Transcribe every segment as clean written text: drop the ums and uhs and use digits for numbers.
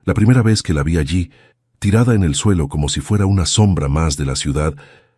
La primera vez que la vi allí, tirada en el suelo como si fuera una sombra más de la ciudad,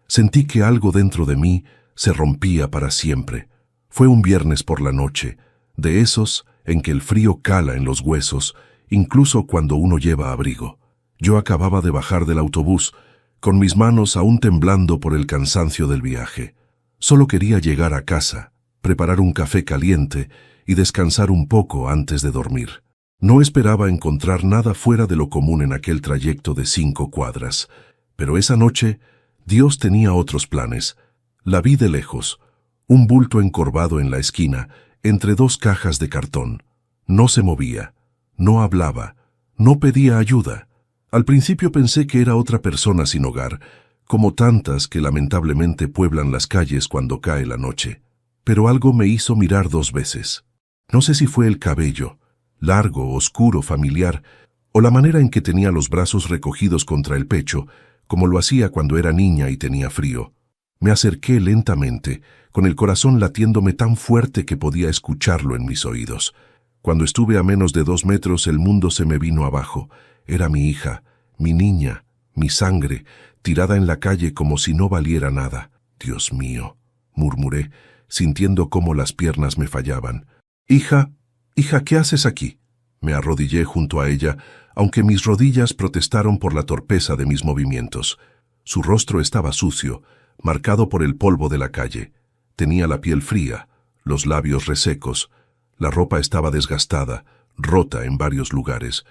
sentí que algo dentro de mí se rompía para siempre. Fue un viernes por la noche, de esos en que el frío cala en los huesos, incluso cuando uno lleva abrigo. Yo acababa de bajar del autobús, con mis manos aún temblando por el cansancio del viaje. Solo quería llegar a casa, preparar un café caliente y descansar un poco antes de dormir. No esperaba encontrar nada fuera de lo común en aquel trayecto de 5 cuadras, pero esa noche Dios tenía otros planes. La vi de lejos, un bulto encorvado en la esquina, entre 2 cajas de cartón. No se movía, no hablaba, no pedía ayuda. Al principio pensé que era otra persona sin hogar, como tantas que lamentablemente pueblan las calles cuando cae la noche. Pero algo me hizo mirar 2 veces. No sé si fue el cabello, largo, oscuro, familiar, o la manera en que tenía los brazos recogidos contra el pecho, como lo hacía cuando era niña y tenía frío. Me acerqué lentamente, con el corazón latiéndome tan fuerte que podía escucharlo en mis oídos. Cuando estuve a menos de 2 metros, el mundo se me vino abajo. Era mi hija, mi niña, mi sangre, tirada en la calle como si no valiera nada. Dios mío, murmuré, sintiendo cómo las piernas me fallaban. Hija, ¿qué haces aquí? Me arrodillé junto a ella, aunque mis rodillas protestaron por la torpeza de mis movimientos. Su rostro estaba sucio, marcado por el polvo de la calle. Tenía la piel fría, los labios resecos. La ropa estaba desgastada, rota en varios lugares.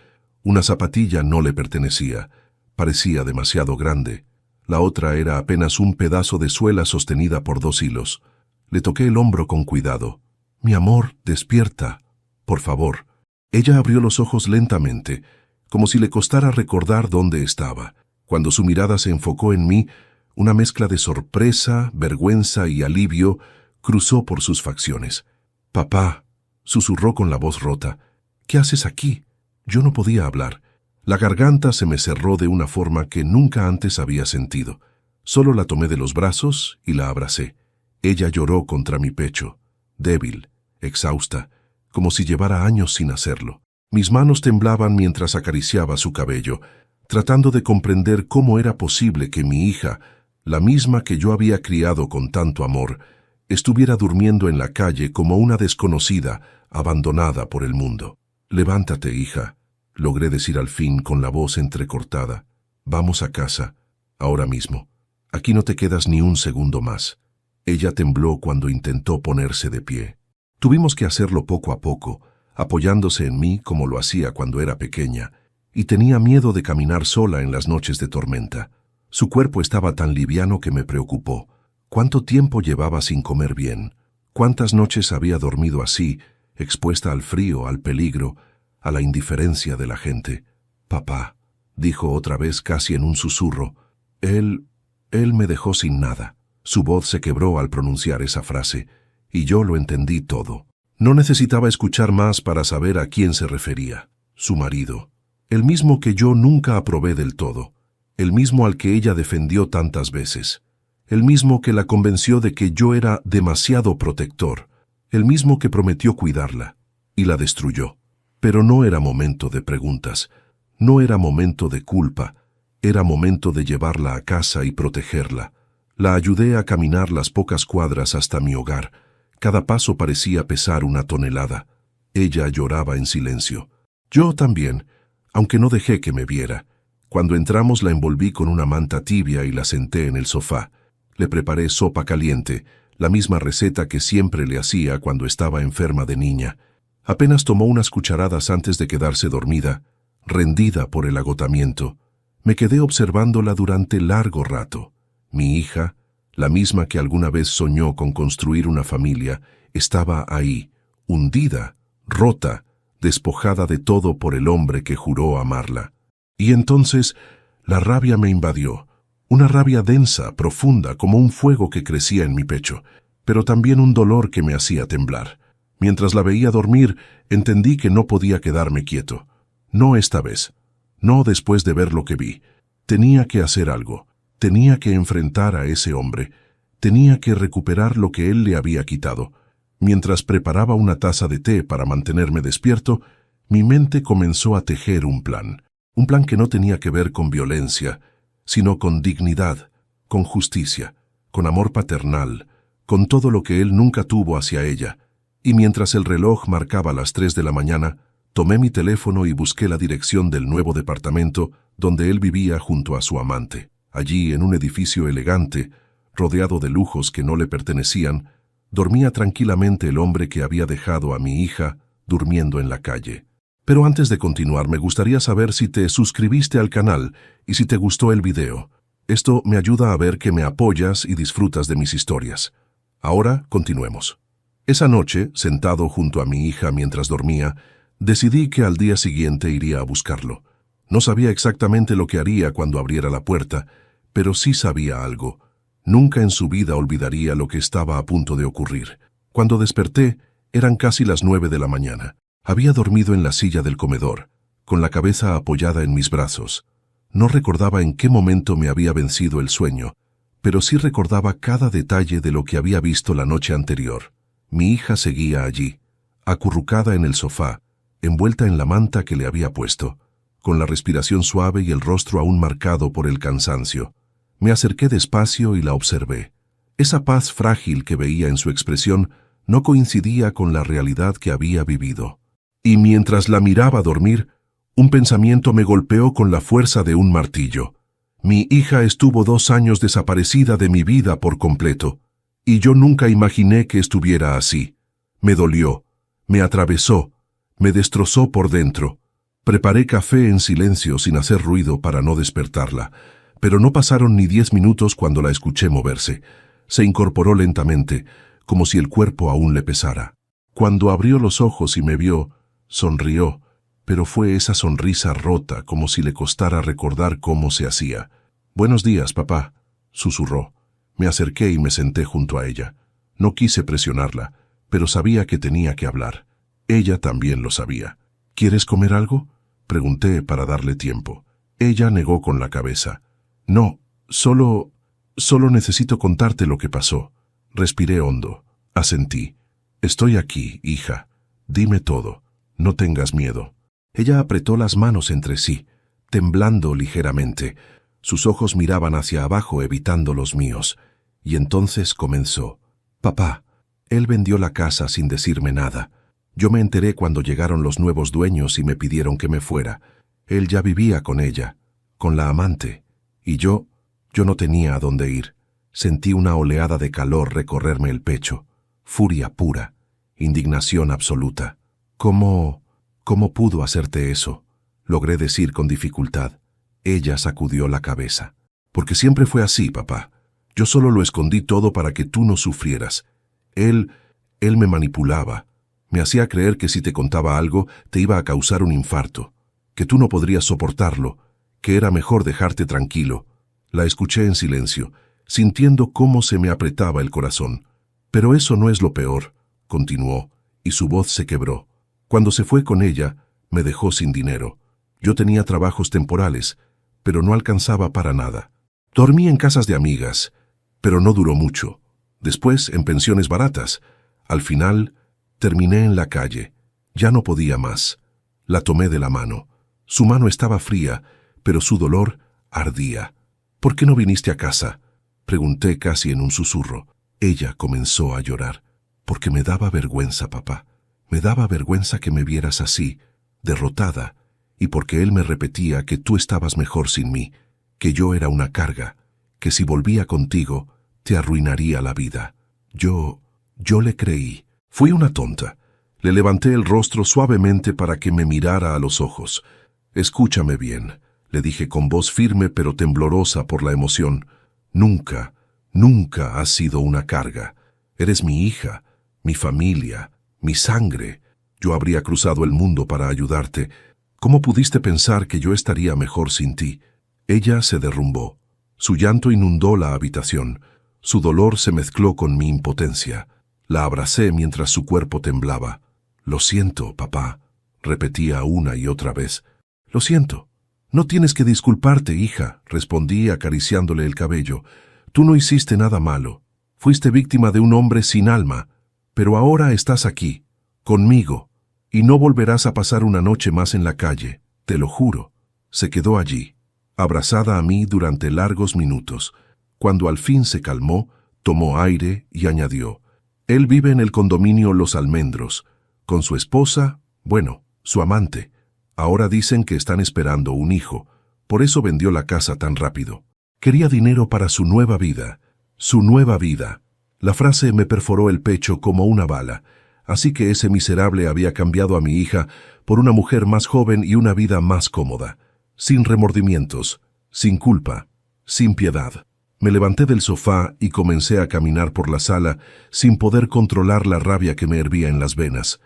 Una zapatilla no le pertenecía, parecía demasiado grande. La otra era apenas un pedazo de suela sostenida por 2 hilos. Le toqué el hombro con cuidado. «Mi amor, despierta, por favor». Ella abrió los ojos lentamente, como si le costara recordar dónde estaba. Cuando su mirada se enfocó en mí, una mezcla de sorpresa, vergüenza y alivio cruzó por sus facciones. «Papá», susurró con la voz rota, «¿qué haces aquí?» Yo no podía hablar. La garganta se me cerró de una forma que nunca antes había sentido. Solo la tomé de los brazos y la abracé. Ella lloró contra mi pecho, débil, exhausta, como si llevara años sin hacerlo. Mis manos temblaban mientras acariciaba su cabello, tratando de comprender cómo era posible que mi hija, la misma que yo había criado con tanto amor, estuviera durmiendo en la calle como una desconocida, abandonada por el mundo. «Levántate, hija», logré decir al fin con la voz entrecortada. «Vamos a casa, ahora mismo. Aquí no te quedas ni un segundo más». Ella tembló cuando intentó ponerse de pie. Tuvimos que hacerlo poco a poco, apoyándose en mí como lo hacía cuando era pequeña, y tenía miedo de caminar sola en las noches de tormenta. Su cuerpo estaba tan liviano que me preocupó. ¿Cuánto tiempo llevaba sin comer bien? ¿Cuántas noches había dormido así, expuesta al frío, al peligro, a la indiferencia de la gente? «Papá», dijo otra vez casi en un susurro. Él me dejó sin nada». Su voz se quebró al pronunciar esa frase, y yo lo entendí todo. No necesitaba escuchar más para saber a quién se refería. Su marido. El mismo que yo nunca aprobé del todo. El mismo al que ella defendió tantas veces. El mismo que la convenció de que yo era demasiado protector. El mismo que prometió cuidarla. Y la destruyó. Pero no era momento de preguntas. No era momento de culpa. Era momento de llevarla a casa y protegerla. La ayudé a caminar las pocas cuadras hasta mi hogar. Cada paso parecía pesar 1 tonelada. Ella lloraba en silencio. Yo también, aunque no dejé que me viera. Cuando entramos la envolví con una manta tibia y la senté en el sofá. Le preparé sopa caliente, la misma receta que siempre le hacía cuando estaba enferma de niña. Apenas tomó unas cucharadas antes de quedarse dormida, rendida por el agotamiento. Me quedé observándola durante largo rato. Mi hija, la misma que alguna vez soñó con construir una familia, estaba ahí, hundida, rota, despojada de todo por el hombre que juró amarla. Y entonces la rabia me invadió, una rabia densa, profunda, como un fuego que crecía en mi pecho, pero también un dolor que me hacía temblar. Mientras la veía dormir, entendí que no podía quedarme quieto. No esta vez, no después de ver lo que vi. Tenía que hacer algo. Tenía que enfrentar a ese hombre. Tenía que recuperar lo que él le había quitado. Mientras preparaba una taza de té para mantenerme despierto, mi mente comenzó a tejer un plan. Un plan que no tenía que ver con violencia, sino con dignidad, con justicia, con amor paternal, con todo lo que él nunca tuvo hacia ella. Y mientras el reloj marcaba las 3 de la mañana, tomé mi teléfono y busqué la dirección del nuevo departamento donde él vivía junto a su amante. Allí, en un edificio elegante, rodeado de lujos que no le pertenecían, dormía tranquilamente el hombre que había dejado a mi hija durmiendo en la calle. Pero antes de continuar, me gustaría saber si te suscribiste al canal y si te gustó el video. Esto me ayuda a ver que me apoyas y disfrutas de mis historias. Ahora, continuemos. Esa noche, sentado junto a mi hija mientras dormía, decidí que al día siguiente iría a buscarlo. No sabía exactamente lo que haría cuando abriera la puerta, pero sí sabía algo. Nunca en su vida olvidaría lo que estaba a punto de ocurrir. Cuando desperté, eran casi las 9 de la mañana. Había dormido en la silla del comedor, con la cabeza apoyada en mis brazos. No recordaba en qué momento me había vencido el sueño, pero sí recordaba cada detalle de lo que había visto la noche anterior. Mi hija seguía allí, acurrucada en el sofá, envuelta en la manta que le había puesto, con la respiración suave y el rostro aún marcado por el cansancio. Me acerqué despacio y la observé. Esa paz frágil que veía en su expresión no coincidía con la realidad que había vivido. Y mientras la miraba dormir, un pensamiento me golpeó con la fuerza de un martillo. Mi hija estuvo 2 años desaparecida de mi vida por completo, y yo nunca imaginé que estuviera así. Me dolió, me atravesó, me destrozó por dentro. Preparé café en silencio sin hacer ruido para no despertarla, pero no pasaron ni 10 minutos cuando la escuché moverse. Se incorporó lentamente, como si el cuerpo aún le pesara. Cuando abrió los ojos y me vio, sonrió, pero fue esa sonrisa rota, como si le costara recordar cómo se hacía. «Buenos días, papá», susurró. Me acerqué y me senté junto a ella. No quise presionarla, pero sabía que tenía que hablar. Ella también lo sabía. «¿Quieres comer algo?», pregunté para darle tiempo. Ella negó con la cabeza. «No, solo necesito contarte lo que pasó». Respiré hondo. Asentí. «Estoy aquí, hija. Dime todo. No tengas miedo». Ella apretó las manos entre sí, temblando ligeramente. Sus ojos miraban hacia abajo evitando los míos. Y entonces comenzó. «Papá, él vendió la casa sin decirme nada. Yo me enteré cuando llegaron los nuevos dueños y me pidieron que me fuera. Él ya vivía con ella, con la amante. Y yo no tenía a dónde ir. Sentí una oleada de calor recorrerme el pecho. Furia pura, indignación absoluta. ¿Cómo pudo hacerte eso?», logré decir con dificultad. Ella sacudió la cabeza. «Porque siempre fue así, papá. Yo solo lo escondí todo para que tú no sufrieras. Él me manipulaba. Me hacía creer que si te contaba algo te iba a causar un infarto, que tú no podrías soportarlo, que era mejor dejarte tranquilo». La escuché en silencio, sintiendo cómo se me apretaba el corazón. «Pero eso no es lo peor», continuó, y su voz se quebró. «Cuando se fue con ella, me dejó sin dinero. Yo tenía trabajos temporales, pero no alcanzaba para nada. Dormí en casas de amigas, pero no duró mucho. Después, en pensiones baratas. Al final, terminé en la calle. Ya no podía más. La tomé de la mano. Su mano estaba fría, pero su dolor ardía. «¿Por qué no viniste a casa?», pregunté casi en un susurro. Ella comenzó a llorar. «Porque me daba vergüenza, papá. Me daba vergüenza que me vieras así, derrotada, y porque él me repetía que tú estabas mejor sin mí, que yo era una carga, que si volvía contigo, te arruinaría la vida». Yo le creí. Fui una tonta. Le levanté el rostro suavemente para que me mirara a los ojos. «Escúchame bien», le dije con voz firme pero temblorosa por la emoción. «Nunca has sido una carga. Eres mi hija, mi familia, mi sangre. Yo habría cruzado el mundo para ayudarte. ¿Cómo pudiste pensar que yo estaría mejor sin ti?». Ella se derrumbó. Su llanto inundó la habitación. Su dolor se mezcló con mi impotencia. La abracé mientras su cuerpo temblaba. «Lo siento, papá», repetía una y otra vez. «Lo siento». «No tienes que disculparte, hija», respondí acariciándole el cabello. «Tú no hiciste nada malo. Fuiste víctima de un hombre sin alma. Pero ahora estás aquí, conmigo, y no volverás a pasar una noche más en la calle, te lo juro». Se quedó allí, abrazada a mí durante largos minutos. Cuando al fin se calmó, tomó aire y añadió: «Él vive en el condominio Los Almendros, con su esposa, bueno, su amante. Ahora dicen que están esperando un hijo, por eso vendió la casa tan rápido. Quería dinero para su nueva vida. Su nueva vida». La frase me perforó el pecho como una bala. Así que ese miserable había cambiado a mi hija por una mujer más joven y una vida más cómoda, sin remordimientos, sin culpa, sin piedad. Me levanté del sofá y comencé a caminar por la sala sin poder controlar la rabia que me hervía en las venas.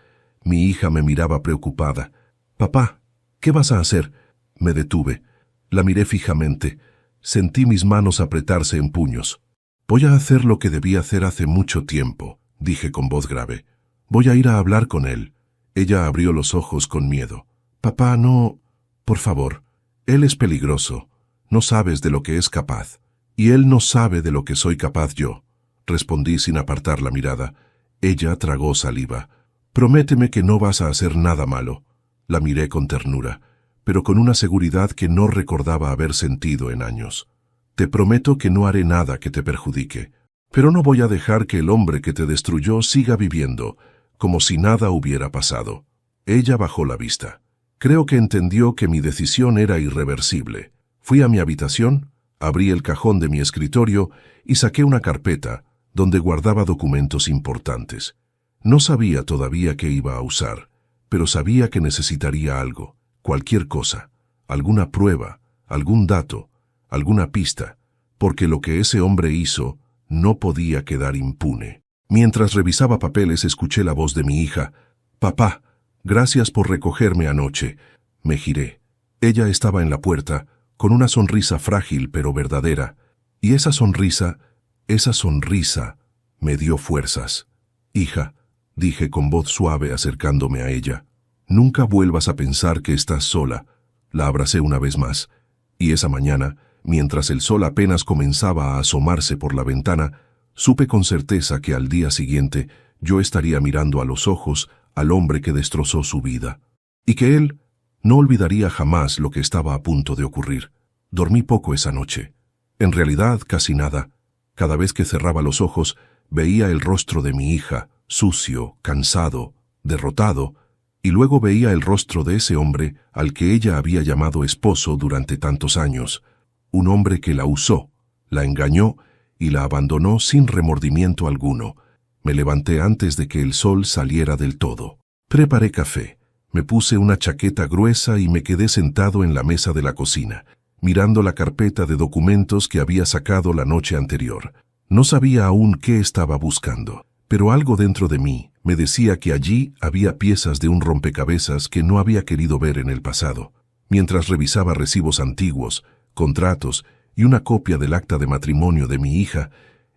Mi hija me miraba preocupada. «Papá, ¿qué vas a hacer?». Me detuve. La miré fijamente. Sentí mis manos apretarse en puños. «Voy a hacer lo que debí hacer hace mucho tiempo», dije con voz grave. «Voy a ir a hablar con él». Ella abrió los ojos con miedo. «Papá, no... Por favor, él es peligroso. No sabes de lo que es capaz. Y él no sabe de lo que soy capaz yo», respondí sin apartar la mirada. Ella tragó saliva. «Prométeme que no vas a hacer nada malo». La miré con ternura, pero con una seguridad que no recordaba haber sentido en años. «Te prometo que no haré nada que te perjudique, pero no voy a dejar que el hombre que te destruyó siga viviendo, como si nada hubiera pasado». Ella bajó la vista. Creo que entendió que mi decisión era irreversible. Fui a mi habitación, abrí el cajón de mi escritorio y saqué una carpeta donde guardaba documentos importantes. No sabía todavía qué iba a usar, pero sabía que necesitaría algo, cualquier cosa, alguna prueba, algún dato, alguna pista, porque lo que ese hombre hizo no podía quedar impune. Mientras revisaba papeles escuché la voz de mi hija. «Papá, gracias por recogerme anoche». Me giré. Ella estaba en la puerta, con una sonrisa frágil pero verdadera, y esa sonrisa me dio fuerzas. «Hija», dije con voz suave acercándome a ella, «nunca vuelvas a pensar que estás sola». La abracé una vez más, y esa mañana, mientras el sol apenas comenzaba a asomarse por la ventana, supe con certeza que al día siguiente yo estaría mirando a los ojos al hombre que destrozó su vida, y que él no olvidaría jamás lo que estaba a punto de ocurrir. Dormí poco esa noche. En realidad, casi nada. Cada vez que cerraba los ojos, veía el rostro de mi hija, sucio, cansado, derrotado, y luego veía el rostro de ese hombre al que ella había llamado esposo durante tantos años. Un hombre que la usó, la engañó y la abandonó sin remordimiento alguno. Me levanté antes de que el sol saliera del todo. Preparé café. Me puse una chaqueta gruesa y me quedé sentado en la mesa de la cocina, mirando la carpeta de documentos que había sacado la noche anterior. No sabía aún qué estaba buscando, pero algo dentro de mí me decía que allí había piezas de un rompecabezas que no había querido ver en el pasado. Mientras revisaba recibos antiguos, contratos y una copia del acta de matrimonio de mi hija,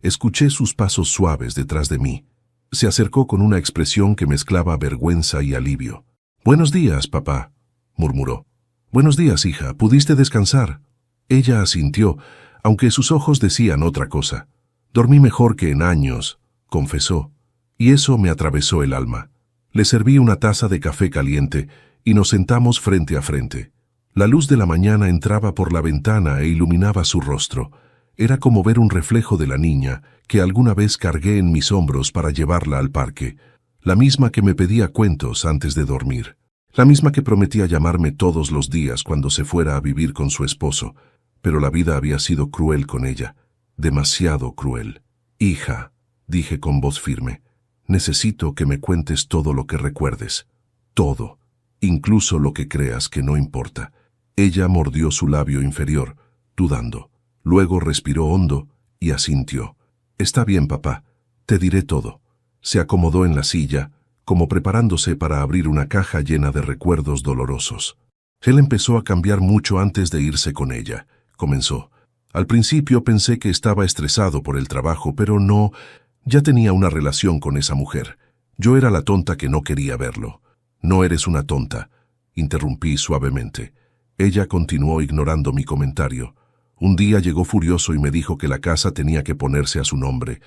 escuché sus pasos suaves detrás de mí. Se acercó con una expresión que mezclaba vergüenza y alivio. «Buenos días, papá», murmuró. «Buenos días, hija. ¿Pudiste descansar?». Ella asintió, aunque sus ojos decían otra cosa. «Dormí mejor que en años», confesó, y eso me atravesó el alma. Le serví una taza de café caliente y nos sentamos frente a frente. La luz de la mañana entraba por la ventana e iluminaba su rostro. Era como ver un reflejo de la niña que alguna vez cargué en mis hombros para llevarla al parque, la misma que me pedía cuentos antes de dormir, la misma que prometía llamarme todos los días cuando se fuera a vivir con su esposo, pero la vida había sido cruel con ella, demasiado cruel. «Hija», dije con voz firme, «necesito que me cuentes todo lo que recuerdes, todo, incluso lo que creas que no importa». Ella mordió su labio inferior, dudando. Luego respiró hondo y asintió. «Está bien, papá, te diré todo». Se acomodó en la silla, como preparándose para abrir una caja llena de recuerdos dolorosos. «Él empezó a cambiar mucho antes de irse con ella», comenzó. «Al principio pensé que estaba estresado por el trabajo, pero no, ya tenía una relación con esa mujer. Yo era la tonta que no quería verlo». «No eres una tonta», interrumpí suavemente. Ella continuó ignorando mi comentario. Un día llegó furioso y me dijo que la casa tenía que ponerse a su nombre.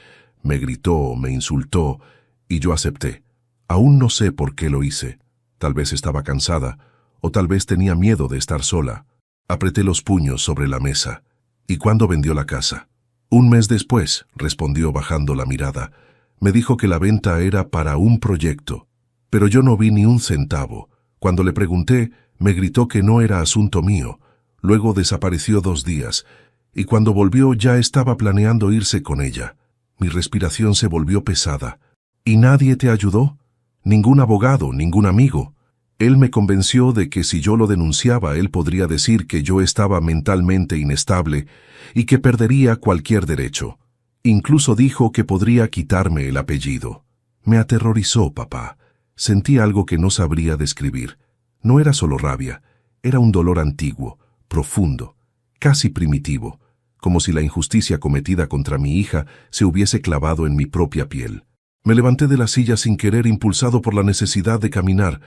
Me gritó, me insultó, y yo acepté. Aún no sé por qué lo hice. Tal vez estaba cansada, o tal vez tenía miedo de estar sola. Apreté los puños sobre la mesa. ¿Y cuándo vendió la casa? 1 mes después, respondió bajando la mirada. Me dijo que la venta era para un proyecto. Pero yo no vi ni un centavo. Cuando le pregunté, me gritó que no era asunto mío. Luego desapareció 2 días, y cuando volvió ya estaba planeando irse con ella. Mi respiración se volvió pesada. ¿Y nadie te ayudó? Ningún abogado, ningún amigo. Él me convenció de que si yo lo denunciaba, él podría decir que yo estaba mentalmente inestable y que perdería cualquier derecho. Incluso dijo que podría quitarme el apellido. Me aterrorizó, papá. Sentí algo que no sabría describir. No era solo rabia, era un dolor antiguo, profundo, casi primitivo, como si la injusticia cometida contra mi hija se hubiese clavado en mi propia piel. Me levanté de la silla sin querer, impulsado por la necesidad de caminar.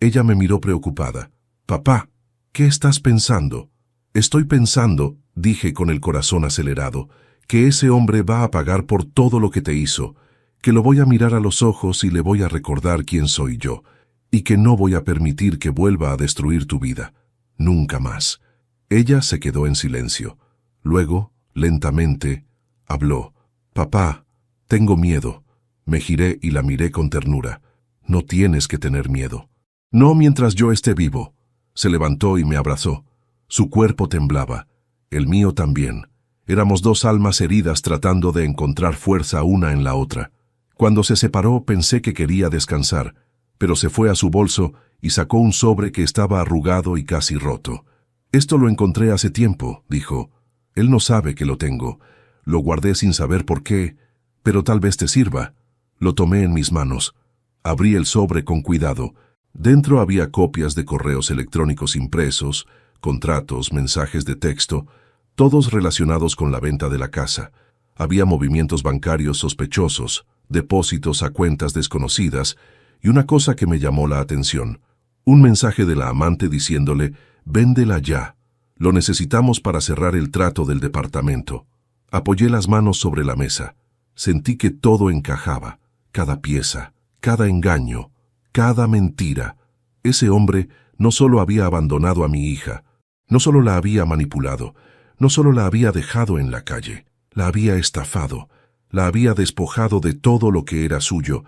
Ella me miró preocupada. «Papá, ¿qué estás pensando?» «Estoy pensando», dije con el corazón acelerado, «que ese hombre va a pagar por todo lo que te hizo, que lo voy a mirar a los ojos y le voy a recordar quién soy yo, y que no voy a permitir que vuelva a destruir tu vida. Nunca más». Ella se quedó en silencio. Luego, lentamente, habló. «Papá, tengo miedo». Me giré y la miré con ternura. «No tienes que tener miedo». «No mientras yo esté vivo». Se levantó y me abrazó. Su cuerpo temblaba. El mío también. Éramos 2 almas heridas tratando de encontrar fuerza una en la otra. Cuando se separó pensé que quería descansar, pero se fue a su bolso y sacó un sobre que estaba arrugado y casi roto. «Esto lo encontré hace tiempo», dijo. «Él no sabe que lo tengo. Lo guardé sin saber por qué, pero tal vez te sirva». Lo tomé en mis manos. Abrí el sobre con cuidado. Dentro había copias de correos electrónicos impresos, contratos, mensajes de texto, todos relacionados con la venta de la casa. Había movimientos bancarios sospechosos, depósitos a cuentas desconocidas, y una cosa que me llamó la atención. Un mensaje de la amante diciéndole, «Véndela ya. Lo necesitamos para cerrar el trato del departamento». Apoyé las manos sobre la mesa. Sentí que todo encajaba, cada pieza, cada engaño, cada mentira. Ese hombre no solo había abandonado a mi hija, no solo la había manipulado, no solo la había dejado en la calle, la había estafado, la había despojado de todo lo que era suyo,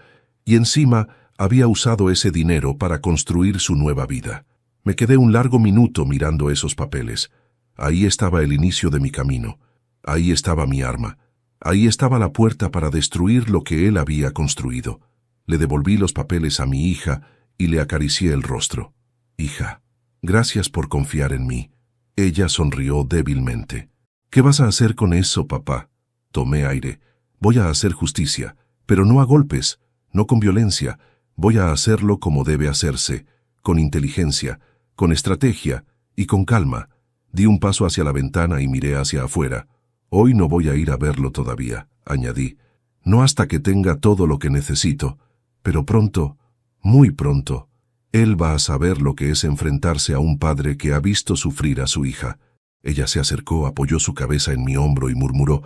y encima había usado ese dinero para construir su nueva vida. Me quedé un largo minuto mirando esos papeles. Ahí estaba el inicio de mi camino. Ahí estaba mi arma. Ahí estaba la puerta para destruir lo que él había construido. Le devolví los papeles a mi hija y le acaricié el rostro. «Hija, gracias por confiar en mí». Ella sonrió débilmente. «¿Qué vas a hacer con eso, papá?» Tomé aire. «Voy a hacer justicia, pero no a golpes, no con violencia. Voy a hacerlo como debe hacerse, con inteligencia, con estrategia y con calma». Di un paso hacia la ventana y miré hacia afuera. «Hoy no voy a ir a verlo todavía», añadí. «No hasta que tenga todo lo que necesito. Pero pronto, muy pronto, él va a saber lo que es enfrentarse a un padre que ha visto sufrir a su hija». Ella se acercó, apoyó su cabeza en mi hombro y murmuró,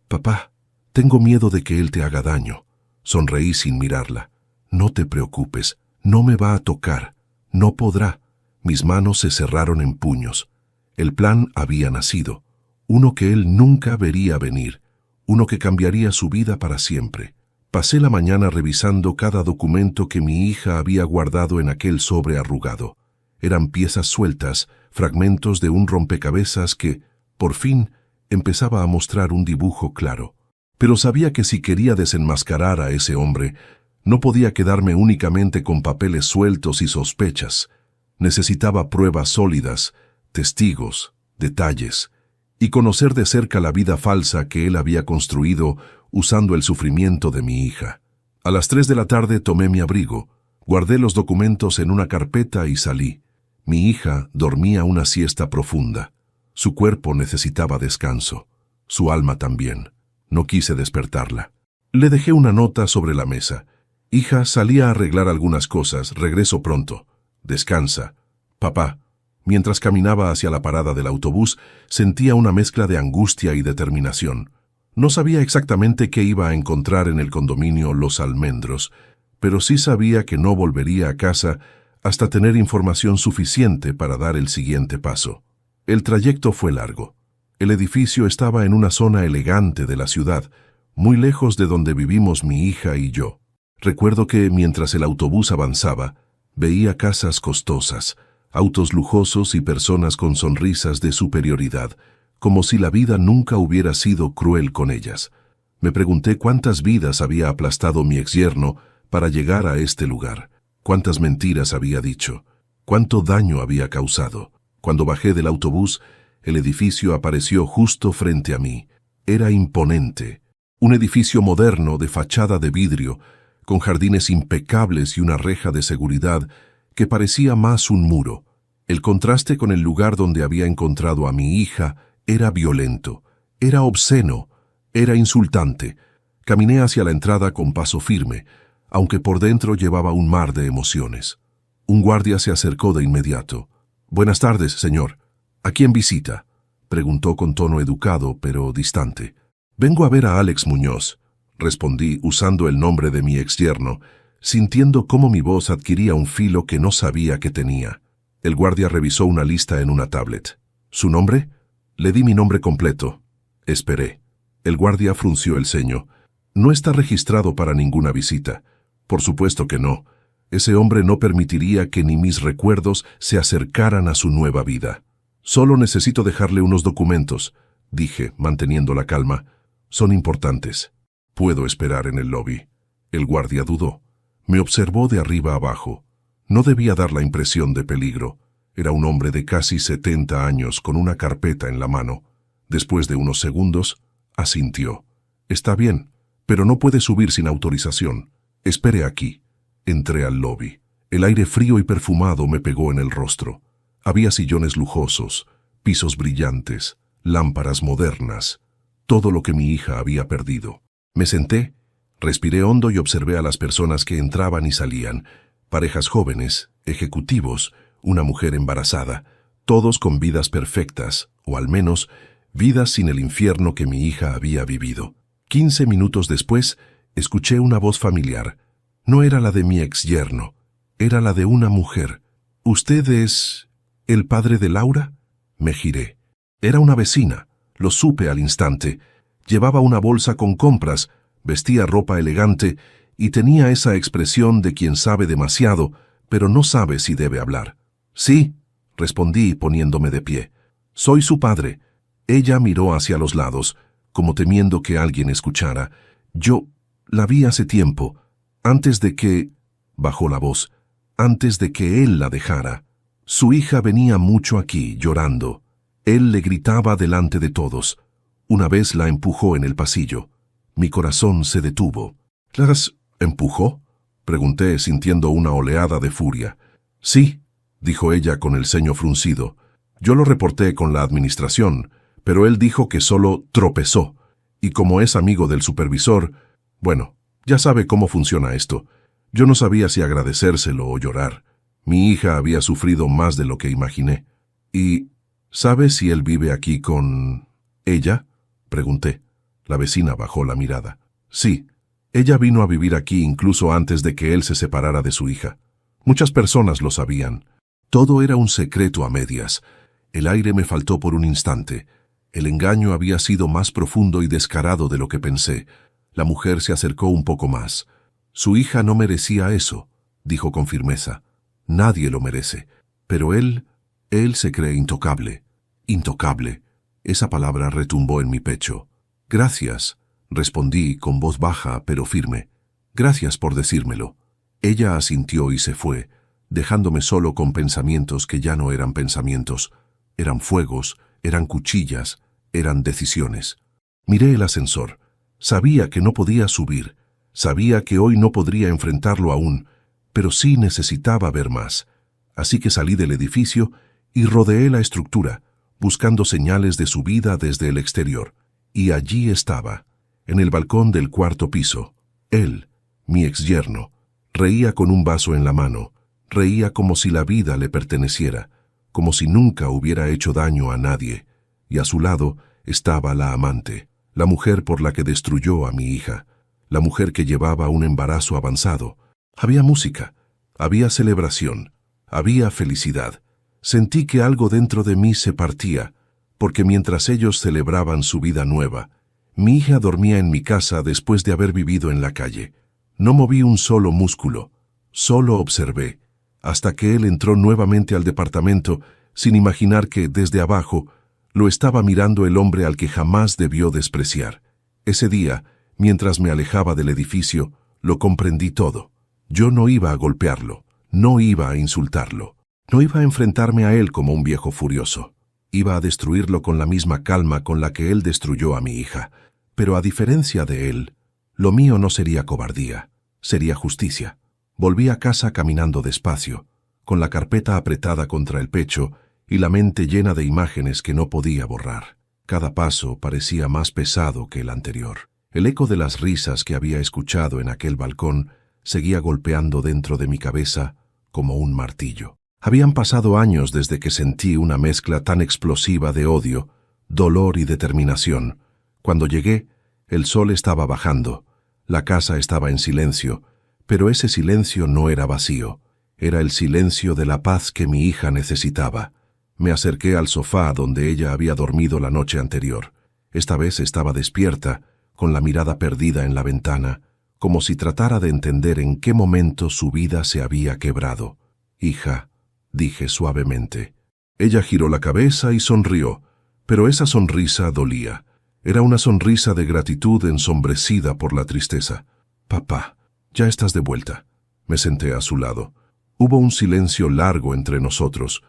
«Papá, tengo miedo de que él te haga daño». Sonreí sin mirarla. «No te preocupes, no me va a tocar, no podrá». Mis manos se cerraron en puños. El plan había nacido, uno que él nunca vería venir, uno que cambiaría su vida para siempre. Pasé la mañana revisando cada documento que mi hija había guardado en aquel sobre arrugado. Eran piezas sueltas, fragmentos de un rompecabezas que, por fin, empezaba a mostrar un dibujo claro. Pero sabía que si quería desenmascarar a ese hombre, no podía quedarme únicamente con papeles sueltos y sospechas. Necesitaba pruebas sólidas, testigos, detalles, y conocer de cerca la vida falsa que él había construido usando el sufrimiento de mi hija. A las 3 de la tarde tomé mi abrigo, guardé los documentos en una carpeta y salí. Mi hija dormía una siesta profunda. Su cuerpo necesitaba descanso, su alma también. No quise despertarla. Le dejé una nota sobre la mesa. «Hija, salí a arreglar algunas cosas, regreso pronto. Descansa. Papá». Mientras caminaba hacia la parada del autobús, sentía una mezcla de angustia y determinación. No sabía exactamente qué iba a encontrar en el condominio Los Almendros, pero sí sabía que no volvería a casa hasta tener información suficiente para dar el siguiente paso. El trayecto fue largo. El edificio estaba en una zona elegante de la ciudad, muy lejos de donde vivimos mi hija y yo. Recuerdo que, mientras el autobús avanzaba, veía casas costosas, autos lujosos y personas con sonrisas de superioridad, como si la vida nunca hubiera sido cruel con ellas. Me pregunté cuántas vidas había aplastado mi exyerno para llegar a este lugar, cuántas mentiras había dicho, cuánto daño había causado. Cuando bajé del autobús, el edificio apareció justo frente a mí. Era imponente. Un edificio moderno de fachada de vidrio, con jardines impecables y una reja de seguridad que parecía más un muro. El contraste con el lugar donde había encontrado a mi hija era violento, era obsceno, era insultante. Caminé hacia la entrada con paso firme, aunque por dentro llevaba un mar de emociones. Un guardia se acercó de inmediato. «Buenas tardes, señor. ¿A quién visita?», preguntó con tono educado, pero distante. «Vengo a ver a Alex Muñoz», respondí usando el nombre de mi exyerno, sintiendo cómo mi voz adquiría un filo que no sabía que tenía. El guardia revisó una lista en una tablet. «¿Su nombre?». Le di mi nombre completo. Esperé. El guardia frunció el ceño. «No está registrado para ninguna visita». «Por supuesto que no. Ese hombre no permitiría que ni mis recuerdos se acercaran a su nueva vida». «Solo necesito dejarle unos documentos», dije, manteniendo la calma. «Son importantes». «Puedo esperar en el lobby». El guardia dudó. Me observó de arriba abajo. No debía dar la impresión de peligro. Era un hombre de casi 70 años con una carpeta en la mano. Después de unos segundos, asintió. «Está bien, pero no puede subir sin autorización. Espere aquí». Entré al lobby. El aire frío y perfumado me pegó en el rostro. Había sillones lujosos, pisos brillantes, lámparas modernas, todo lo que mi hija había perdido. Me senté, respiré hondo y observé a las personas que entraban y salían, parejas jóvenes, ejecutivos, una mujer embarazada, todos con vidas perfectas, o al menos, vidas sin el infierno que mi hija había vivido. 15 minutos después, escuché una voz familiar. No era la de mi exyerno, era la de una mujer. «¿Usted es el padre de Laura?». Me giré. Era una vecina, lo supe al instante. Llevaba una bolsa con compras, vestía ropa elegante y tenía esa expresión de quien sabe demasiado, pero no sabe si debe hablar. «Sí», respondí poniéndome de pie. «Soy su padre». Ella miró hacia los lados, como temiendo que alguien escuchara. «Yo la vi hace tiempo, antes de que…», bajó la voz, «antes de que él la dejara. Su hija venía mucho aquí, llorando. Él le gritaba delante de todos. Una vez la empujó en el pasillo. Mi corazón se detuvo». «¿Las empujó?», pregunté, sintiendo una oleada de furia. «Sí», dijo ella con el ceño fruncido. «Yo lo reporté con la administración, pero él dijo que solo tropezó. Y como es amigo del supervisor, bueno, ya sabe cómo funciona esto. Yo no sabía si agradecérselo o llorar. Mi hija había sufrido más de lo que imaginé». «¿Y sabe si él vive aquí con ella?», pregunté. La vecina bajó la mirada. «Sí, ella vino a vivir aquí incluso antes de que él se separara de su hija. Muchas personas lo sabían. Todo era un secreto a medias. El aire me faltó por un instante. El engaño había sido más profundo y descarado de lo que pensé. La mujer se acercó un poco más. «Su hija no merecía eso», dijo con firmeza. «Nadie lo merece. Pero él se cree intocable». «Intocable». Esa palabra retumbó en mi pecho. «Gracias», respondí con voz baja pero firme. «Gracias por decírmelo». Ella asintió y se fue, dejándome solo con pensamientos que ya no eran pensamientos. Eran fuegos, eran cuchillas, eran decisiones. Miré el ascensor. Sabía que no podía subir. Sabía que hoy no podría enfrentarlo aún, pero sí necesitaba ver más. Así que salí del edificio y rodeé la estructura, buscando señales de su vida desde el exterior. Y allí estaba, en el balcón del cuarto piso. Él, mi exyerno, reía con un vaso en la mano. Reía como si la vida le perteneciera, como si nunca hubiera hecho daño a nadie. Y a su lado estaba la amante, la mujer por la que destruyó a mi hija, la mujer que llevaba un embarazo avanzado. Había música, había celebración, había felicidad. Sentí que algo dentro de mí se partía, porque mientras ellos celebraban su vida nueva, mi hija dormía en mi casa después de haber vivido en la calle. No moví un solo músculo, solo observé, hasta que él entró nuevamente al departamento sin imaginar que, desde abajo, lo estaba mirando el hombre al que jamás debió despreciar. Ese día, mientras me alejaba del edificio, lo comprendí todo. Yo no iba a golpearlo, no iba a insultarlo, no iba a enfrentarme a él como un viejo furioso. Iba a destruirlo con la misma calma con la que él destruyó a mi hija. Pero a diferencia de él, lo mío no sería cobardía, sería justicia. Volví a casa caminando despacio, con la carpeta apretada contra el pecho y la mente llena de imágenes que no podía borrar. Cada paso parecía más pesado que el anterior. El eco de las risas que había escuchado en aquel balcón seguía golpeando dentro de mi cabeza como un martillo. Habían pasado años desde que sentí una mezcla tan explosiva de odio, dolor y determinación. Cuando llegué, el sol estaba bajando, la casa estaba en silencio, pero ese silencio no era vacío, era el silencio de la paz que mi hija necesitaba. Me acerqué al sofá donde ella había dormido la noche anterior. Esta vez estaba despierta, con la mirada perdida en la ventana, como si tratara de entender en qué momento su vida se había quebrado. «Hija», dije suavemente. Ella giró la cabeza y sonrió, pero esa sonrisa dolía. Era una sonrisa de gratitud ensombrecida por la tristeza. «Papá, ya estás de vuelta». Me senté a su lado. Hubo un silencio largo entre nosotros,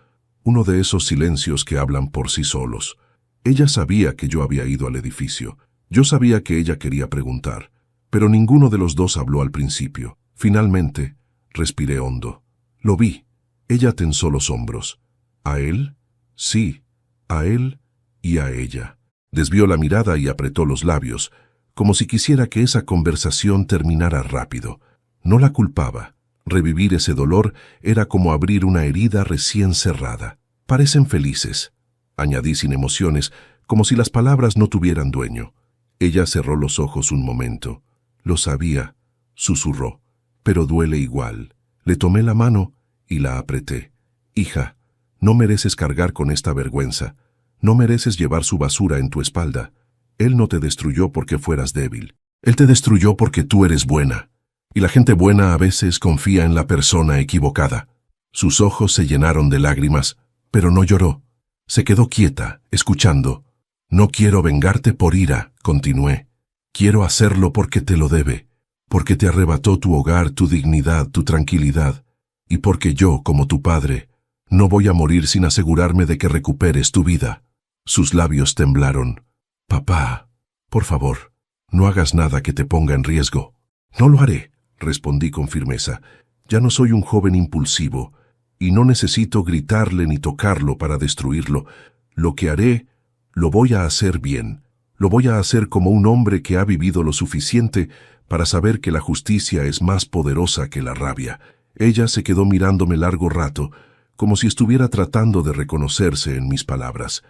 uno de esos silencios que hablan por sí solos. Ella sabía que yo había ido al edificio. Yo sabía que ella quería preguntar, pero ninguno de los dos habló al principio. Finalmente, respiré hondo. Lo vi. Ella tensó los hombros. ¿A él? Sí, a él y a ella. Desvió la mirada y apretó los labios, como si quisiera que esa conversación terminara rápido. No la culpaba. Revivir ese dolor era como abrir una herida recién cerrada. «Parecen felices», añadí sin emociones, como si las palabras no tuvieran dueño. Ella cerró los ojos un momento. «Lo sabía», susurró, «pero duele igual». Le tomé la mano y la apreté. «Hija, no mereces cargar con esta vergüenza. No mereces llevar su basura en tu espalda. Él no te destruyó porque fueras débil. Él te destruyó porque tú eres buena. Y la gente buena a veces confía en la persona equivocada». Sus ojos se llenaron de lágrimas, pero no lloró. Se quedó quieta, escuchando. «No quiero vengarte por ira», continué. «Quiero hacerlo porque te lo debe, porque te arrebató tu hogar, tu dignidad, tu tranquilidad, y porque yo, como tu padre, no voy a morir sin asegurarme de que recuperes tu vida». Sus labios temblaron. «Papá, por favor, no hagas nada que te ponga en riesgo». «No lo haré», respondí con firmeza. «Ya no soy un joven impulsivo, y no necesito gritarle ni tocarlo para destruirlo. Lo que haré, lo voy a hacer bien. Lo voy a hacer como un hombre que ha vivido lo suficiente para saber que la justicia es más poderosa que la rabia». Ella se quedó mirándome largo rato, como si estuviera tratando de reconocerse en mis palabras,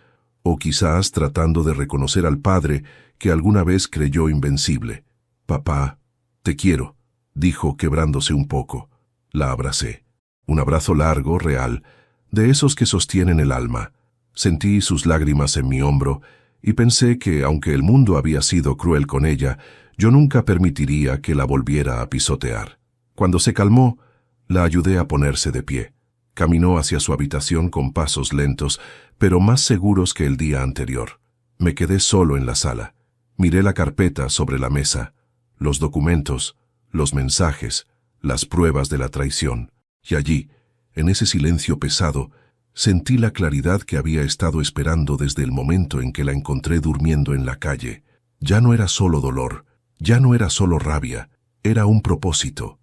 o quizás tratando de reconocer al padre que alguna vez creyó invencible. «Papá, te quiero», dijo quebrándose un poco. La abracé. Un abrazo largo, real, de esos que sostienen el alma. Sentí sus lágrimas en mi hombro y pensé que, aunque el mundo había sido cruel con ella, yo nunca permitiría que la volviera a pisotear. Cuando se calmó, la ayudé a ponerse de pie. Caminó hacia su habitación con pasos lentos, pero más seguros que el día anterior. Me quedé solo en la sala. Miré la carpeta sobre la mesa, los documentos, los mensajes, las pruebas de la traición. Y allí, en ese silencio pesado, sentí la claridad que había estado esperando desde el momento en que la encontré durmiendo en la calle. Ya no era solo dolor, ya no era solo rabia, era un propósito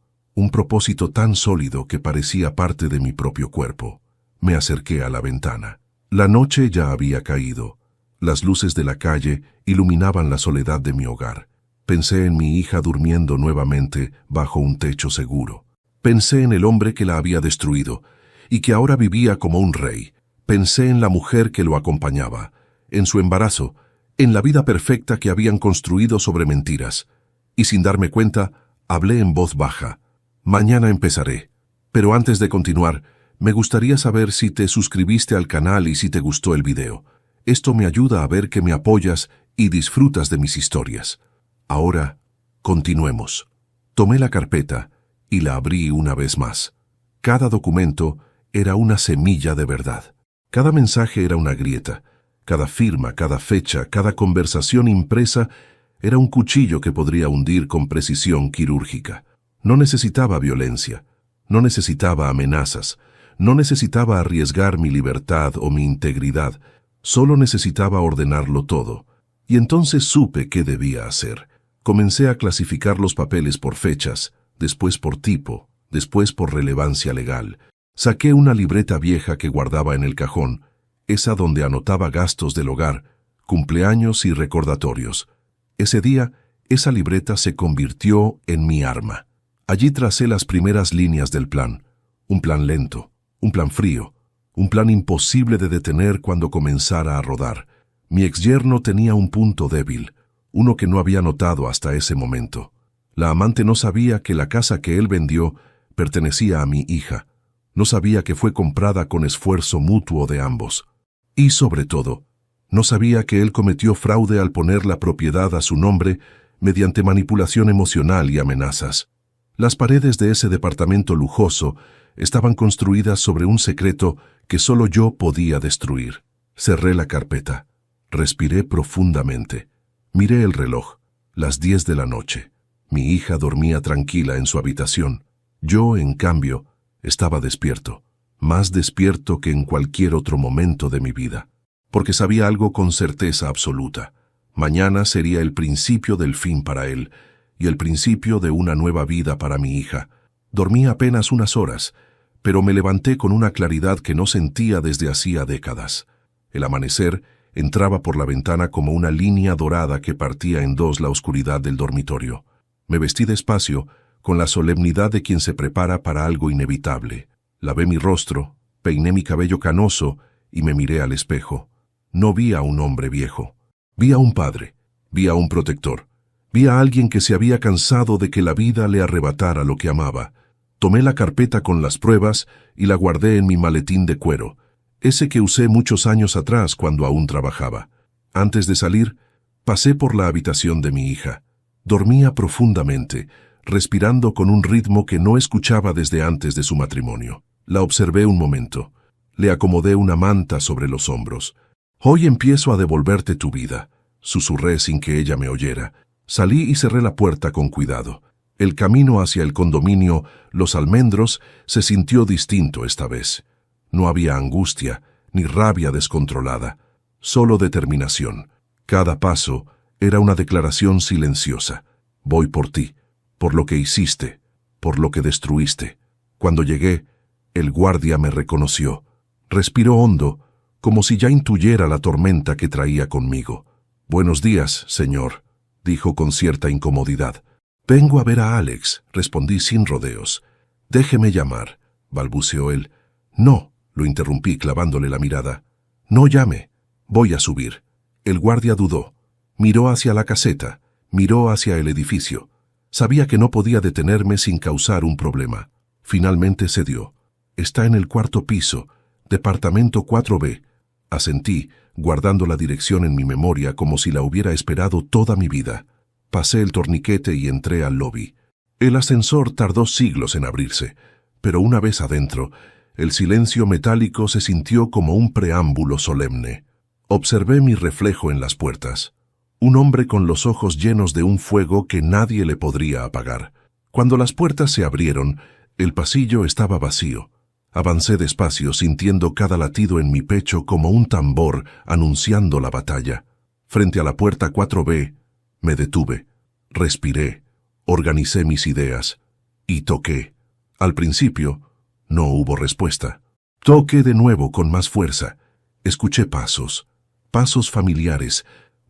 tan sólido que parecía parte de mi propio cuerpo. Me acerqué a la ventana. La noche ya había caído. Las luces de la calle iluminaban la soledad de mi hogar. Pensé en mi hija durmiendo nuevamente bajo un techo seguro. Pensé en el hombre que la había destruido y que ahora vivía como un rey. Pensé en la mujer que lo acompañaba, en su embarazo, en la vida perfecta que habían construido sobre mentiras. Y sin darme cuenta, hablé en voz baja. «Mañana empezaré». Pero antes de continuar, Me gustaría saber si te suscribiste al canal y si te gustó el video. Esto me ayuda a ver que me apoyas y disfrutas de mis historias. Ahora, continuemos. Tomé la carpeta y la abrí una vez más. Cada documento era una semilla de verdad. Cada mensaje era una grieta. Cada firma, cada fecha, cada conversación impresa era un cuchillo que podría hundir con precisión quirúrgica. No necesitaba violencia, no necesitaba amenazas, no necesitaba arriesgar mi libertad o mi integridad, solo necesitaba ordenarlo todo. Y entonces supe qué debía hacer. Comencé a clasificar los papeles por fechas, después por tipo, después por relevancia legal. Saqué una libreta vieja que guardaba en el cajón, esa donde anotaba gastos del hogar, cumpleaños y recordatorios. Ese día, esa libreta se convirtió en mi arma. Allí tracé las primeras líneas del plan. Un plan lento, un plan frío, un plan imposible de detener cuando comenzara a rodar. Mi exyerno tenía un punto débil, uno que no había notado hasta ese momento. La amante no sabía que la casa que él vendió pertenecía a mi hija. No sabía que fue comprada con esfuerzo mutuo de ambos. Y sobre todo, no sabía que él cometió fraude al poner la propiedad a su nombre mediante manipulación emocional y amenazas. Las paredes de ese departamento lujoso estaban construidas sobre un secreto que solo yo podía destruir. Cerré la carpeta. Respiré profundamente. Miré el reloj. Las 10 de la noche. Mi hija dormía tranquila en su habitación. Yo, en cambio, estaba despierto. Más despierto que en cualquier otro momento de mi vida, porque sabía algo con certeza absoluta. Mañana sería el principio del fin para él, y el principio de una nueva vida para mi hija. Dormí apenas unas horas, pero me levanté con una claridad que no sentía desde hacía décadas. El amanecer entraba por la ventana como una línea dorada que partía en dos la oscuridad del dormitorio. Me vestí despacio, con la solemnidad de quien se prepara para algo inevitable. Lavé mi rostro, peiné mi cabello canoso y me miré al espejo. No vi a un hombre viejo. Vi a un padre, vi a un protector, vi a alguien que se había cansado de que la vida le arrebatara lo que amaba. Tomé la carpeta con las pruebas y la guardé en mi maletín de cuero, ese que usé muchos años atrás cuando aún trabajaba. Antes de salir, pasé por la habitación de mi hija. Dormía profundamente, respirando con un ritmo que no escuchaba desde antes de su matrimonio. La observé un momento. Le acomodé una manta sobre los hombros. «Hoy empiezo a devolverte tu vida», susurré sin que ella me oyera. Salí y cerré la puerta con cuidado. El camino hacia el condominio Los Almendros se sintió distinto esta vez. No había angustia, ni rabia descontrolada, solo determinación. Cada paso era una declaración silenciosa. «Voy por ti, por lo que hiciste, por lo que destruiste». Cuando llegué, el guardia me reconoció. Respiró hondo, como si ya intuyera la tormenta que traía conmigo. «Buenos días, señor», dijo con cierta incomodidad. «Vengo a ver a Alex», respondí sin rodeos. «Déjeme llamar», balbuceó él. «No», lo interrumpí clavándole la mirada. «No llame, voy a subir». El guardia dudó. Miró hacia la caseta, miró hacia el edificio. Sabía que no podía detenerme sin causar un problema. Finalmente cedió. «Está en el cuarto piso, departamento 4B», asentí, guardando la dirección en mi memoria como si la hubiera esperado toda mi vida. Pasé el torniquete y entré al lobby. El ascensor tardó siglos en abrirse, pero una vez adentro, el silencio metálico se sintió como un preámbulo solemne. Observé mi reflejo en las puertas. Un hombre con los ojos llenos de un fuego que nadie le podría apagar. Cuando las puertas se abrieron, el pasillo estaba vacío. Avancé despacio, sintiendo cada latido en mi pecho como un tambor anunciando la batalla. Frente a la puerta 4B, me detuve, respiré, organicé mis ideas y toqué. Al principio, no hubo respuesta. Toqué de nuevo con más fuerza. Escuché pasos, pasos familiares,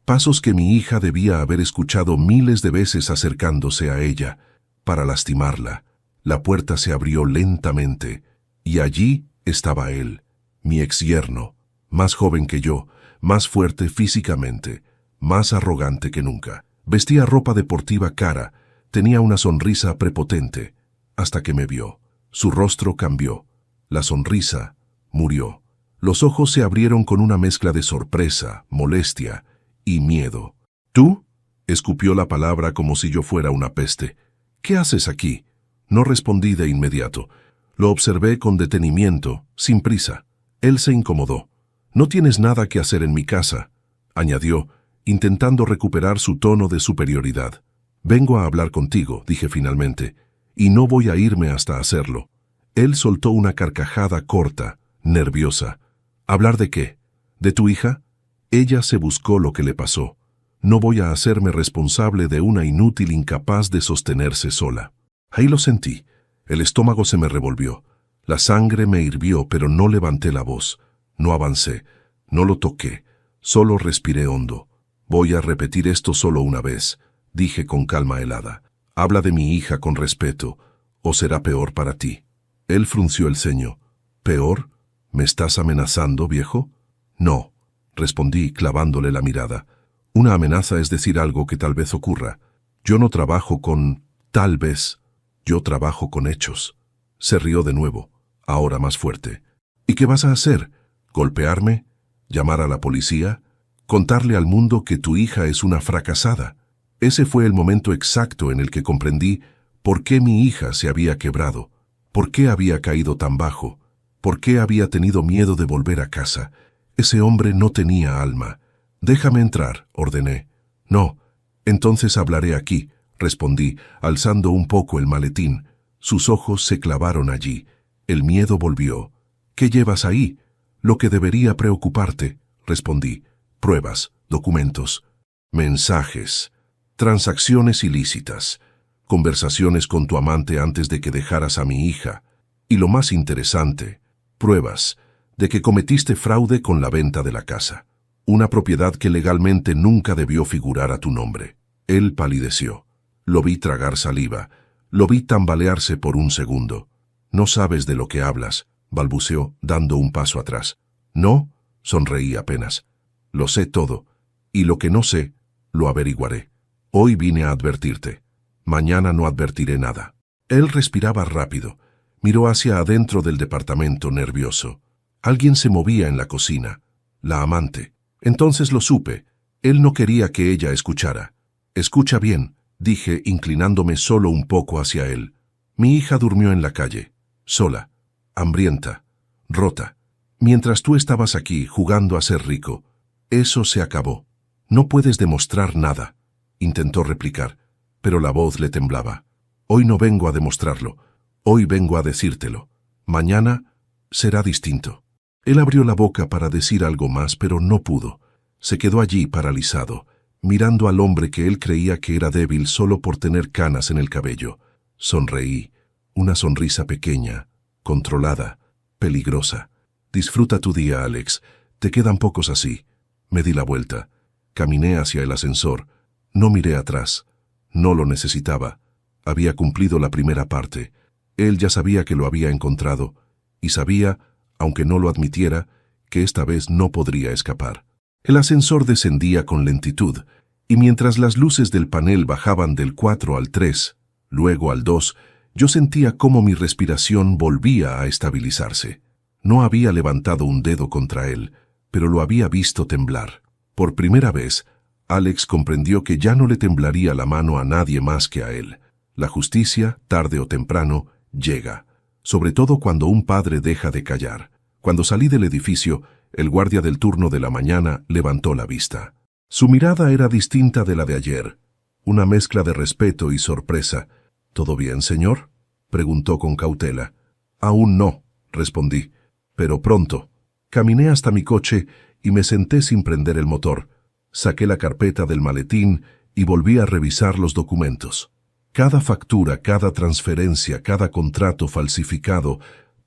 pasos que mi hija debía haber escuchado miles de veces acercándose a ella, para lastimarla. La puerta se abrió lentamente, y allí estaba él, mi exyerno, más joven que yo, más fuerte físicamente, más arrogante que nunca. Vestía ropa deportiva cara, tenía una sonrisa prepotente, hasta que me vio. Su rostro cambió. La sonrisa murió. Los ojos se abrieron con una mezcla de sorpresa, molestia y miedo. ¿Tú? Escupió la palabra como si yo fuera una peste. ¿Qué haces aquí? No respondí de inmediato. Lo observé con detenimiento, sin prisa. Él se incomodó. «No tienes nada que hacer en mi casa», añadió, intentando recuperar su tono de superioridad. «Vengo a hablar contigo», dije finalmente, «y no voy a irme hasta hacerlo». Él soltó una carcajada corta, nerviosa. «¿Hablar de qué? ¿De tu hija?» Ella se buscó lo que le pasó. No voy a hacerme responsable de una inútil incapaz de sostenerse sola. Ahí lo sentí. El estómago se me revolvió. La sangre me hirvió, pero no levanté la voz. No avancé. No lo toqué. Solo respiré hondo. «Voy a repetir esto solo una vez», dije con calma helada. «Habla de mi hija con respeto, o será peor para ti». Él frunció el ceño. «¿Peor? ¿Me estás amenazando, viejo?» «No», respondí clavándole la mirada. «Una amenaza es decir algo que tal vez ocurra. Yo no trabajo con tal vez. Yo trabajo con hechos». Se rió de nuevo, ahora más fuerte. «¿Y qué vas a hacer? ¿Golpearme? ¿Llamar a la policía? ¿Contarle al mundo que tu hija es una fracasada?» Ese fue el momento exacto en el que comprendí por qué mi hija se había quebrado, por qué había caído tan bajo, por qué había tenido miedo de volver a casa. Ese hombre no tenía alma. «Déjame entrar», ordené. «No, entonces hablaré aquí», respondí, alzando un poco el maletín. Sus ojos se clavaron allí. El miedo volvió. «¿Qué llevas ahí?» «Lo que debería preocuparte», respondí. «Pruebas, documentos, mensajes, transacciones ilícitas, conversaciones con tu amante antes de que dejaras a mi hija, y lo más interesante, pruebas de que cometiste fraude con la venta de la casa, una propiedad que legalmente nunca debió figurar a tu nombre». Él palideció. Lo vi tragar saliva. Lo vi tambalearse por un segundo. «No sabes de lo que hablas», balbuceó, dando un paso atrás. «No», sonreí apenas. «Lo sé todo, y lo que no sé, lo averiguaré. Hoy vine a advertirte. Mañana no advertiré nada». Él respiraba rápido. Miró hacia adentro del departamento, nervioso. Alguien se movía en la cocina. La amante. Entonces lo supe. Él no quería que ella escuchara. «Escucha bien», dije, inclinándome solo un poco hacia él. «Mi hija durmió en la calle, sola, hambrienta, rota, mientras tú estabas aquí jugando a ser rico. Eso se acabó. No puedes demostrar nada», intentó replicar, pero la voz le temblaba. «Hoy no vengo a demostrarlo. Hoy vengo a decírtelo. Mañana será distinto». Él abrió la boca para decir algo más, pero no pudo. Se quedó allí paralizado, mirando al hombre que él creía que era débil solo por tener canas en el cabello. Sonreí, una sonrisa pequeña, controlada, peligrosa. «Disfruta tu día, Alex. Te quedan pocos así». Me di la vuelta. Caminé hacia el ascensor. No miré atrás. No lo necesitaba. Había cumplido la primera parte. Él ya sabía que lo había encontrado, y sabía, aunque no lo admitiera, que esta vez no podría escapar. El ascensor descendía con lentitud, y mientras las luces del panel bajaban del 4 al 3, luego al 2, yo sentía cómo mi respiración volvía a estabilizarse. No había levantado un dedo contra él, pero lo había visto temblar. Por primera vez, Alex comprendió que ya no le temblaría la mano a nadie más que a él. La justicia, tarde o temprano, llega, sobre todo cuando un padre deja de callar. Cuando salí del edificio, el guardia del turno de la mañana levantó la vista. Su mirada era distinta de la de ayer, una mezcla de respeto y sorpresa. «¿Todo bien, señor?», preguntó con cautela. «Aún no», respondí, «pero pronto». Caminé hasta mi coche y me senté sin prender el motor. Saqué la carpeta del maletín y volví a revisar los documentos. Cada factura, cada transferencia, cada contrato falsificado,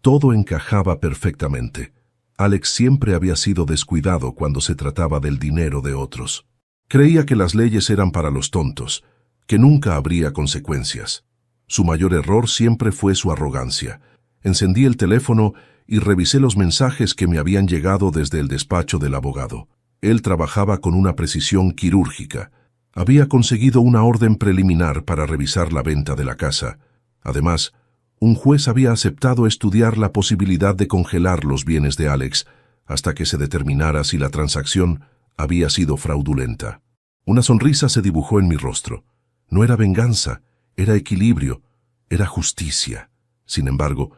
todo encajaba perfectamente. Alex siempre había sido descuidado cuando se trataba del dinero de otros. Creía que las leyes eran para los tontos, que nunca habría consecuencias. Su mayor error siempre fue su arrogancia. Encendí el teléfono y revisé los mensajes que me habían llegado desde el despacho del abogado. Él trabajaba con una precisión quirúrgica. Había conseguido una orden preliminar para revisar la venta de la casa. Además, Un juez había aceptado estudiar la posibilidad de congelar los bienes de Alex hasta que se determinara si la transacción había sido fraudulenta. Una sonrisa se dibujó en mi rostro. No era venganza, era equilibrio, era justicia. Sin embargo,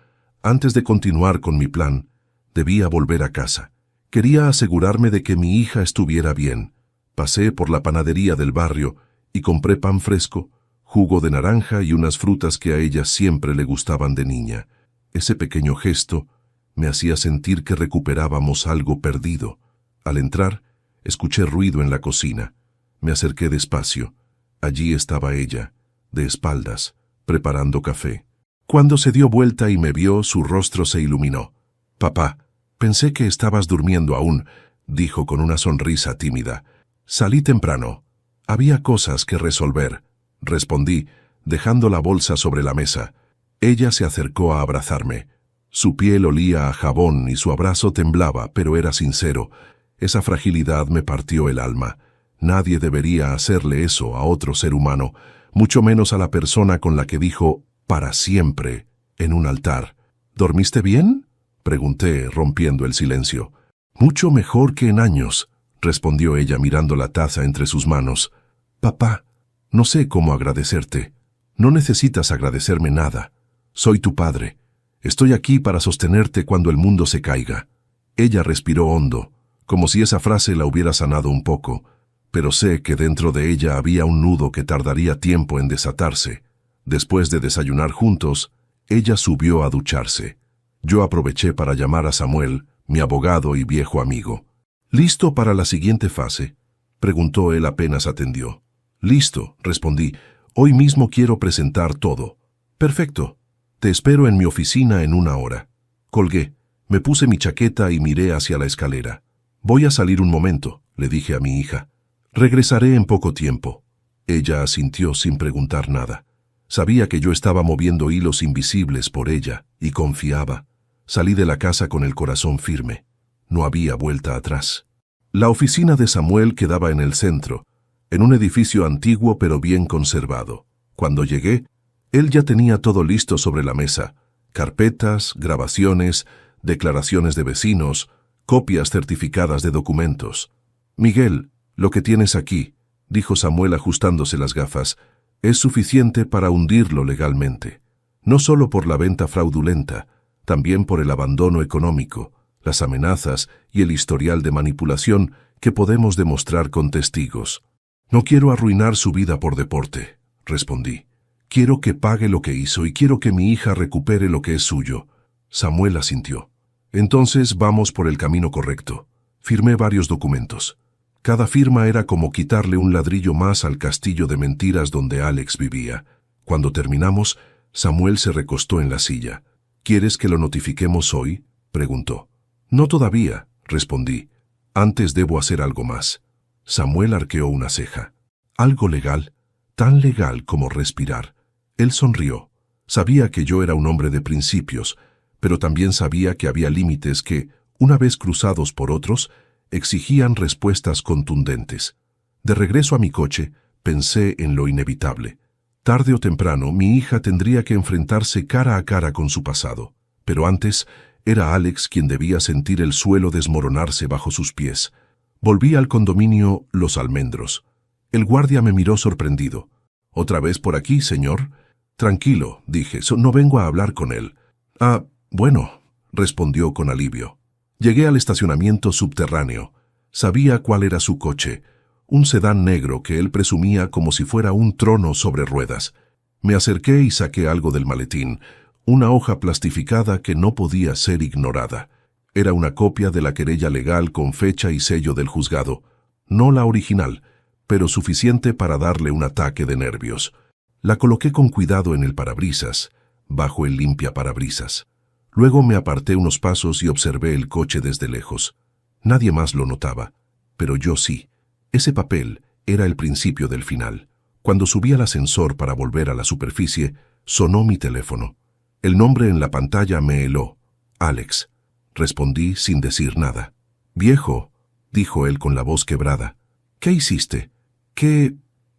antes de continuar con mi plan, debía volver a casa. Quería asegurarme de que mi hija estuviera bien. Pasé por la panadería del barrio y compré pan fresco, jugo de naranja y unas frutas que a ella siempre le gustaban de niña. Ese pequeño gesto me hacía sentir que recuperábamos algo perdido. Al entrar, escuché ruido en la cocina. Me acerqué despacio. Allí estaba ella, de espaldas, preparando café. Cuando se dio vuelta y me vio, su rostro se iluminó. «Papá, pensé que estabas durmiendo aún», dijo con una sonrisa tímida. «Salí temprano. Había cosas que resolver», respondí, dejando la bolsa sobre la mesa. Ella se acercó a abrazarme. Su piel olía a jabón y su abrazo temblaba, pero era sincero. Esa fragilidad me partió el alma. Nadie debería hacerle eso a otro ser humano, mucho menos a la persona con la que dijo «para siempre» en un altar. «¿Dormiste bien?», pregunté, rompiendo el silencio. «Mucho mejor que en años», respondió ella mirando la taza entre sus manos. «Papá, no sé cómo agradecerte. No necesitas agradecerme nada. Soy tu padre. Estoy aquí para sostenerte cuando el mundo se caiga». Ella respiró hondo, como si esa frase la hubiera sanado un poco, pero sé que dentro de ella había un nudo que tardaría tiempo en desatarse. Después de desayunar juntos, ella subió a ducharse. Yo aproveché para llamar a Samuel, mi abogado y viejo amigo. «¿Listo para la siguiente fase?», preguntó él apenas atendió. «Listo», respondí. «Hoy mismo quiero presentar todo». «Perfecto. Te espero en mi oficina en 1 hora». Colgué, me puse mi chaqueta y miré hacia la escalera. «Voy a salir un momento», le dije a mi hija. «Regresaré en poco tiempo». Ella asintió sin preguntar nada. Sabía que yo estaba moviendo hilos invisibles por ella y confiaba. Salí de la casa con el corazón firme. No había vuelta atrás. La oficina de Samuel quedaba en el centro, en un edificio antiguo pero bien conservado. Cuando llegué, él ya tenía todo listo sobre la mesa: carpetas, grabaciones, declaraciones de vecinos, copias certificadas de documentos. «Miguel, lo que tienes aquí», dijo Samuel ajustándose las gafas, «es suficiente para hundirlo legalmente. No solo por la venta fraudulenta, también por el abandono económico, las amenazas y el historial de manipulación que podemos demostrar con testigos». «No quiero arruinar su vida por deporte», respondí. «Quiero que pague lo que hizo y quiero que mi hija recupere lo que es suyo». Samuel asintió. «Entonces vamos por el camino correcto». Firmé varios documentos. Cada firma era como quitarle un ladrillo más al castillo de mentiras donde Alex vivía. Cuando terminamos, Samuel se recostó en la silla. «¿Quieres que lo notifiquemos hoy?», preguntó. «No todavía», respondí. «Antes debo hacer algo más». Samuel arqueó una ceja. «¿Algo legal? Tan legal como respirar». Él sonrió. Sabía que yo era un hombre de principios, pero también sabía que había límites que, una vez cruzados por otros, exigían respuestas contundentes. De regreso a mi coche, pensé en lo inevitable. Tarde o temprano, mi hija tendría que enfrentarse cara a cara con su pasado. Pero antes, era Alex quien debía sentir el suelo desmoronarse bajo sus pies. Volví al condominio Los Almendros. El guardia me miró sorprendido. «¿Otra vez por aquí, señor?» «Tranquilo», dije, «no vengo a hablar con él». «Ah, bueno», respondió con alivio. Llegué al estacionamiento subterráneo. Sabía cuál era su coche, un sedán negro que él presumía como si fuera un trono sobre ruedas. Me acerqué y saqué algo del maletín, una hoja plastificada que no podía ser ignorada. Era una copia de la querella legal con fecha y sello del juzgado. No la original, pero suficiente para darle un ataque de nervios. La coloqué con cuidado en el parabrisas, bajo el limpiaparabrisas. Luego me aparté unos pasos y observé el coche desde lejos. Nadie más lo notaba, pero yo sí. Ese papel era el principio del final. Cuando subí al ascensor para volver a la superficie, sonó mi teléfono. El nombre en la pantalla me heló. «Alex», respondí sin decir nada. «Viejo», dijo él con la voz quebrada, «¿qué hiciste? ¿Qué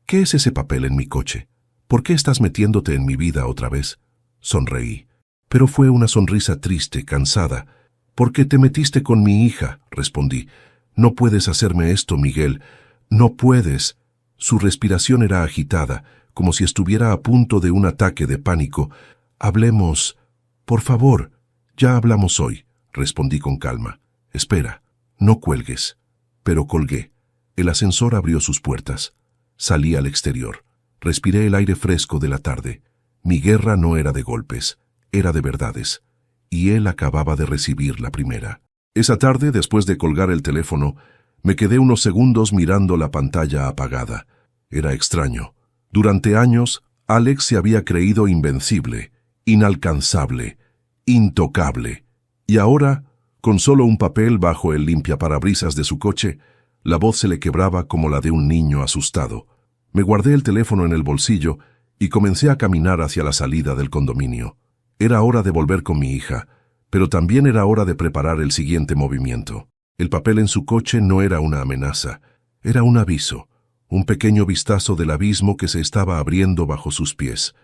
es ese papel en mi coche? ¿Por qué estás metiéndote en mi vida otra vez?» Sonreí. Pero fue una sonrisa triste, cansada. «¿Por qué te metiste con mi hija?», respondí. «No puedes hacerme esto, Miguel. No puedes». Su respiración era agitada, como si estuviera a punto de un ataque de pánico. «Hablemos. Por favor». «Ya hablamos hoy», respondí con calma. «Espera, no cuelgues». Pero colgué. El ascensor abrió sus puertas. Salí al exterior. Respiré el aire fresco de la tarde. Mi guerra no era de golpes, era de verdades. Y él acababa de recibir la primera. Esa tarde, después de colgar el teléfono, me quedé unos segundos mirando la pantalla apagada. Era extraño. Durante años, Alex se había creído invencible, inalcanzable, intocable. Y ahora, con solo un papel bajo el limpiaparabrisas de su coche, la voz se le quebraba como la de un niño asustado. Me guardé el teléfono en el bolsillo y comencé a caminar hacia la salida del condominio. Era hora de volver con mi hija, pero también era hora de preparar el siguiente movimiento. El papel en su coche no era una amenaza, era un aviso, un pequeño vistazo del abismo que se estaba abriendo bajo sus pies.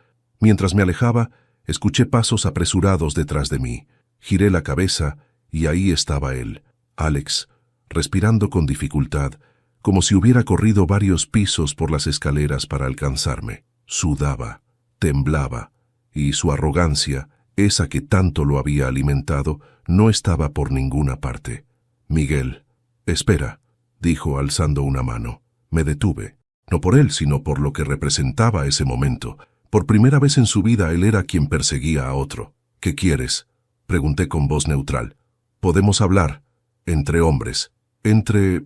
Mientras me alejaba, escuché pasos apresurados detrás de mí. Giré la cabeza y ahí estaba él, Alex, respirando con dificultad, como si hubiera corrido varios pisos por las escaleras para alcanzarme. Sudaba, temblaba, y su arrogancia, esa que tanto lo había alimentado, no estaba por ninguna parte. «Miguel, espera», dijo alzando una mano. Me detuve, no por él, sino por lo que representaba ese momento. Por primera vez en su vida él era quien perseguía a otro. «¿Qué quieres?», pregunté con voz neutral. «Podemos hablar, entre hombres, entre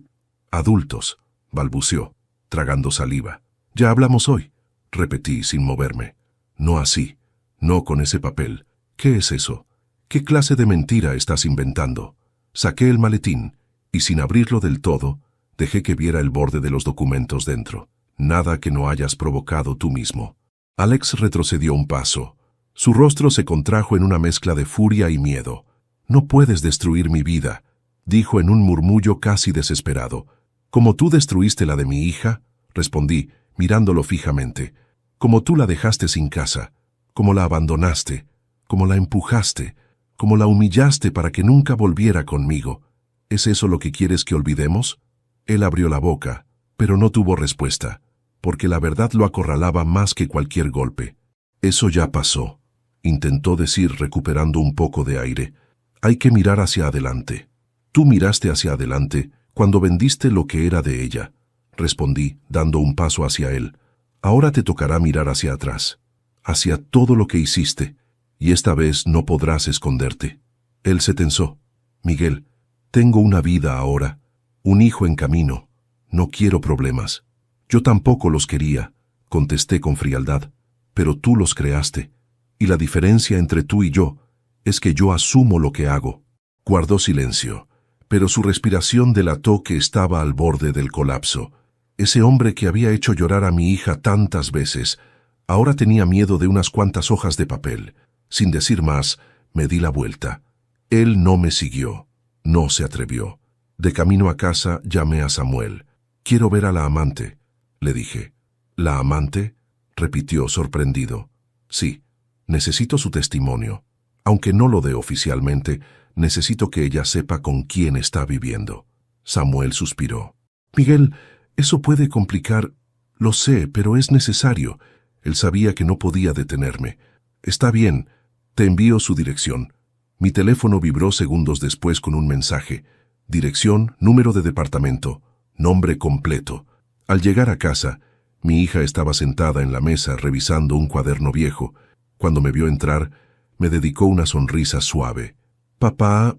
adultos», balbuceó, tragando saliva. «Ya hablamos hoy», repetí sin moverme. «No así, no con ese papel. ¿Qué es eso? ¿Qué clase de mentira estás inventando?». Saqué el maletín y, sin abrirlo del todo, dejé que viera el borde de los documentos dentro. «Nada que no hayas provocado tú mismo». Alex retrocedió un paso. Su rostro se contrajo en una mezcla de furia y miedo. «No puedes destruir mi vida», dijo en un murmullo casi desesperado. «Como tú destruiste la de mi hija», respondí, mirándolo fijamente. «Como tú la dejaste sin casa, como la abandonaste, como la empujaste, como la humillaste para que nunca volviera conmigo. ¿Es eso lo que quieres que olvidemos?». Él abrió la boca, pero no tuvo respuesta, porque la verdad lo acorralaba más que cualquier golpe. «Eso ya pasó», intentó decir recuperando un poco de aire. «Hay que mirar hacia adelante». «Tú miraste hacia adelante cuando vendiste lo que era de ella», respondí, dando un paso hacia él. «Ahora te tocará mirar hacia atrás, hacia todo lo que hiciste, y esta vez no podrás esconderte». Él se tensó. «Miguel, tengo una vida ahora, un hijo en camino. No quiero problemas». «Yo tampoco los quería», contesté con frialdad, «pero tú los creaste, y la diferencia entre tú y yo es que yo asumo lo que hago». Guardó silencio, pero su respiración delató que estaba al borde del colapso. Ese hombre que había hecho llorar a mi hija tantas veces, ahora tenía miedo de unas cuantas hojas de papel. Sin decir más, me di la vuelta. Él no me siguió, no se atrevió. De camino a casa llamé a Samuel. «Quiero ver a la amante», le dije. «¿La amante?», repitió sorprendido. «Sí, necesito su testimonio. Aunque no lo dé oficialmente, necesito que ella sepa con quién está viviendo». Samuel suspiró. «Miguel, eso puede complicar». «Lo sé, pero es necesario». Él sabía que no podía detenerme. «Está bien, te envío su dirección». Mi teléfono vibró segundos después con un mensaje. Dirección, número de departamento, nombre completo. Al llegar a casa, mi hija estaba sentada en la mesa revisando un cuaderno viejo. Cuando me vio entrar, me dedicó una sonrisa suave. «Papá,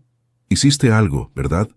hiciste algo, ¿verdad?».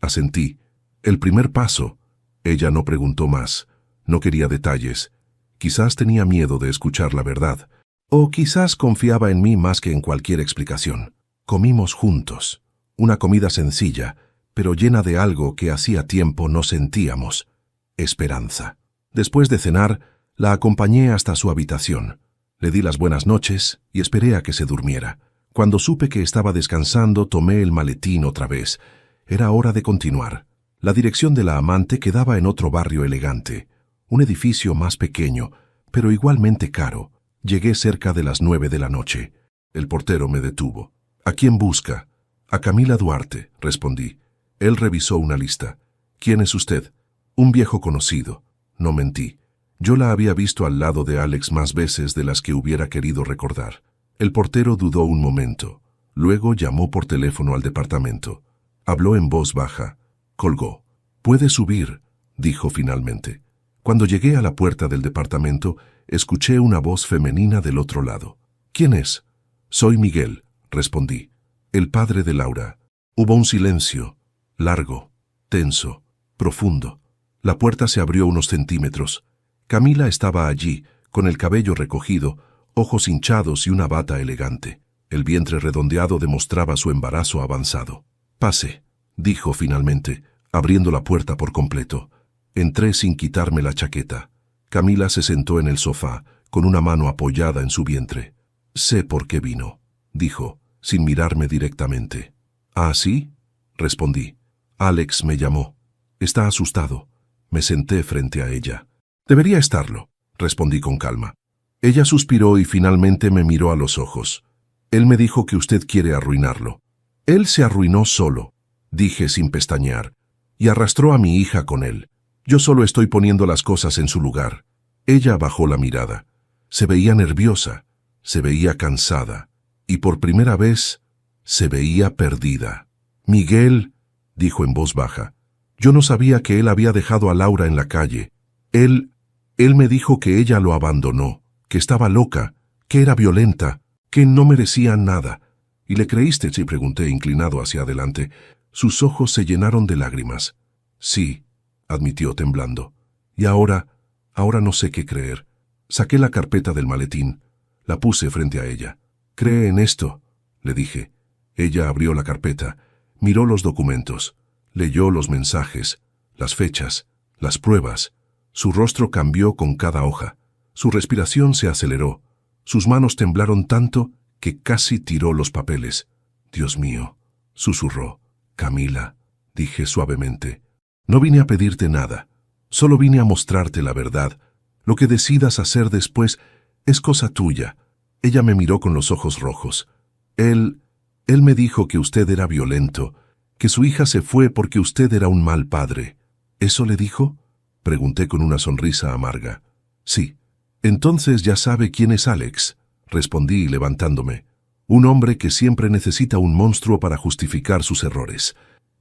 Asentí. «El primer paso». Ella no preguntó más. No quería detalles. Quizás tenía miedo de escuchar la verdad. O quizás confiaba en mí más que en cualquier explicación. Comimos juntos. Una comida sencilla, pero llena de algo que hacía tiempo no sentíamos: esperanza. Después de cenar, la acompañé hasta su habitación. Le di las buenas noches y esperé a que se durmiera. Cuando supe que estaba descansando, tomé el maletín otra vez. Era hora de continuar. La dirección de la amante quedaba en otro barrio elegante, un edificio más pequeño, pero igualmente caro. Llegué cerca de las 9 de la noche. El portero me detuvo. ¿A quién busca? A Camila Duarte, respondí. Él revisó una lista. ¿Quién es usted? Un viejo conocido. No mentí. Yo la había visto al lado de Alex más veces de las que hubiera querido recordar. El portero dudó un momento. Luego llamó por teléfono al departamento. Habló en voz baja. Colgó. «Puede subir», dijo finalmente. Cuando llegué a la puerta del departamento, escuché una voz femenina del otro lado. «¿Quién es?» «Soy Miguel», respondí. «El padre de Laura». Hubo un silencio, largo, tenso, profundo. La puerta se abrió unos centímetros. Camila estaba allí, con el cabello recogido, ojos hinchados y una bata elegante. El vientre redondeado demostraba su embarazo avanzado. «Pase», dijo finalmente, abriendo la puerta por completo. Entré sin quitarme la chaqueta. Camila se sentó en el sofá, con una mano apoyada en su vientre. «Sé por qué vino», dijo, sin mirarme directamente. «¿Ah, sí?», respondí. «Alex me llamó. Está asustado». Me senté frente a ella. «Debería estarlo», respondí con calma. Ella suspiró y finalmente me miró a los ojos. «Él me dijo que usted quiere arruinarlo». «Él se arruinó solo», dije sin pestañear, «y arrastró a mi hija con él. Yo solo estoy poniendo las cosas en su lugar». Ella bajó la mirada. Se veía nerviosa, se veía cansada, y por primera vez se veía perdida. «Miguel», dijo en voz baja, «yo no sabía que él había dejado a Laura en la calle. Él me dijo que ella lo abandonó, que estaba loca, que era violenta, que no merecía nada». «¿Y le creíste?», sí, pregunté, inclinado hacia adelante. Sus ojos se llenaron de lágrimas. «Sí», admitió temblando. «Y ahora no sé qué creer». Saqué la carpeta del maletín. La puse frente a ella. «¿Cree en esto?», le dije. Ella abrió la carpeta, miró los documentos, leyó los mensajes, las fechas, las pruebas. Su rostro cambió con cada hoja. Su respiración se aceleró. Sus manos temblaron tanto que casi tiró los papeles. «Dios mío», susurró. «Camila», dije suavemente, «no vine a pedirte nada. Solo vine a mostrarte la verdad. Lo que decidas hacer después es cosa tuya». Ella me miró con los ojos rojos. Él me dijo que usted era violento, que su hija se fue porque usted era un mal padre». «¿Eso le dijo?», pregunté con una sonrisa amarga. «Sí». «Entonces ya sabe quién es Alex», respondí levantándome. «Un hombre que siempre necesita un monstruo para justificar sus errores».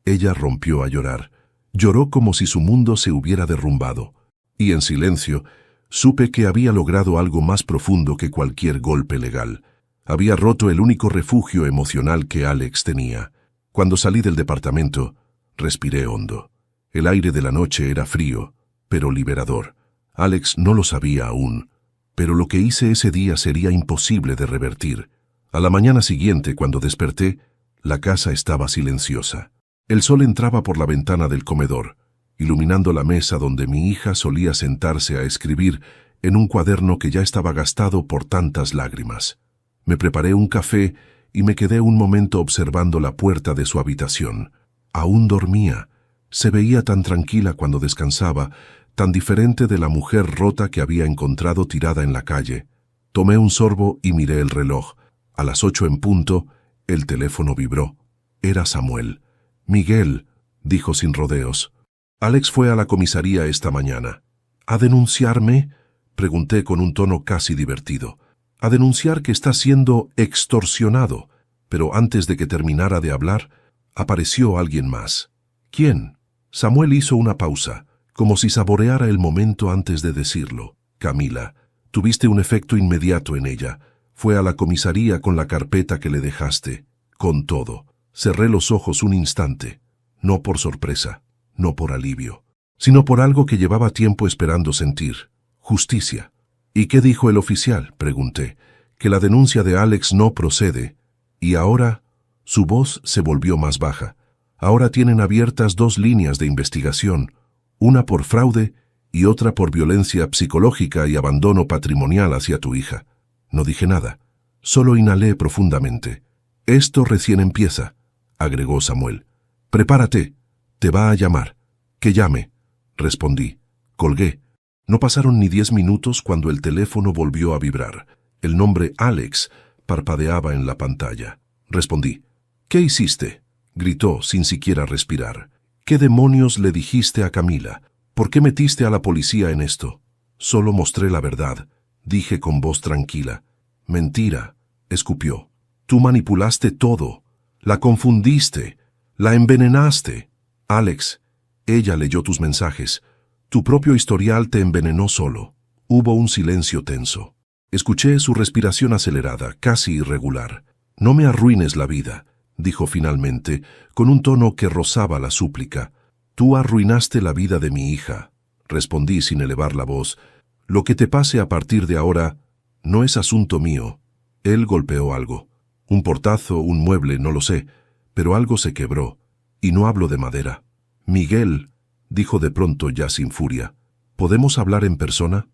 Ella rompió a llorar. Lloró como si su mundo se hubiera derrumbado. Y en silencio, supe que había logrado algo más profundo que cualquier golpe legal. Había roto el único refugio emocional que Alex tenía. Cuando salí del departamento, respiré hondo. El aire de la noche era frío, pero liberador. Alex no lo sabía aún, pero lo que hice ese día sería imposible de revertir. A la mañana siguiente, cuando desperté, la casa estaba silenciosa. El sol entraba por la ventana del comedor, iluminando la mesa donde mi hija solía sentarse a escribir en un cuaderno que ya estaba gastado por tantas lágrimas. Me preparé un café y me quedé un momento observando la puerta de su habitación. Aún dormía. Se veía tan tranquila cuando descansaba, tan diferente de la mujer rota que había encontrado tirada en la calle. Tomé un sorbo y miré el reloj. A las 8 en punto, el teléfono vibró. Era Samuel. «Miguel», dijo sin rodeos. «Alex fue a la comisaría esta mañana». «¿A denunciarme?», pregunté con un tono casi divertido. «A denunciar que está siendo extorsionado». Pero antes de que terminara de hablar, apareció alguien más. «¿Quién?». Samuel hizo una pausa, como si saboreara el momento antes de decirlo. «Camila, tuviste un efecto inmediato en ella. Fue a la comisaría con la carpeta que le dejaste. Con todo». Cerré los ojos un instante, no por sorpresa, no por alivio, sino por algo que llevaba tiempo esperando sentir: justicia. «¿Y qué dijo el oficial?», pregunté. «Que la denuncia de Alex no procede». Y ahora, su voz se volvió más baja. «Ahora tienen abiertas 2 líneas de investigación, una por fraude y otra por violencia psicológica y abandono patrimonial hacia tu hija». No dije nada, solo inhalé profundamente. «Esto recién empieza», agregó Samuel. «Prepárate, te va a llamar». «Que llame», respondí. Colgué. No pasaron ni 10 minutos cuando el teléfono volvió a vibrar. El nombre Alex parpadeaba en la pantalla. Respondí. «¿Qué hiciste?», gritó sin siquiera respirar. «¿Qué demonios le dijiste a Camila? ¿Por qué metiste a la policía en esto?». «Solo mostré la verdad», dije con voz tranquila. «Mentira», escupió. «Tú manipulaste todo. La confundiste. La envenenaste. Alex, ella leyó tus mensajes. Tu propio historial te envenenó solo». Hubo un silencio tenso. Escuché su respiración acelerada, casi irregular. «No me arruines la vida», dijo finalmente, con un tono que rozaba la súplica. «Tú arruinaste la vida de mi hija», respondí sin elevar la voz. «Lo que te pase a partir de ahora no es asunto mío». Él golpeó algo. Un portazo, un mueble, no lo sé, pero algo se quebró, y no hablo de madera. «Miguel», dijo de pronto ya sin furia, «¿podemos hablar en persona?».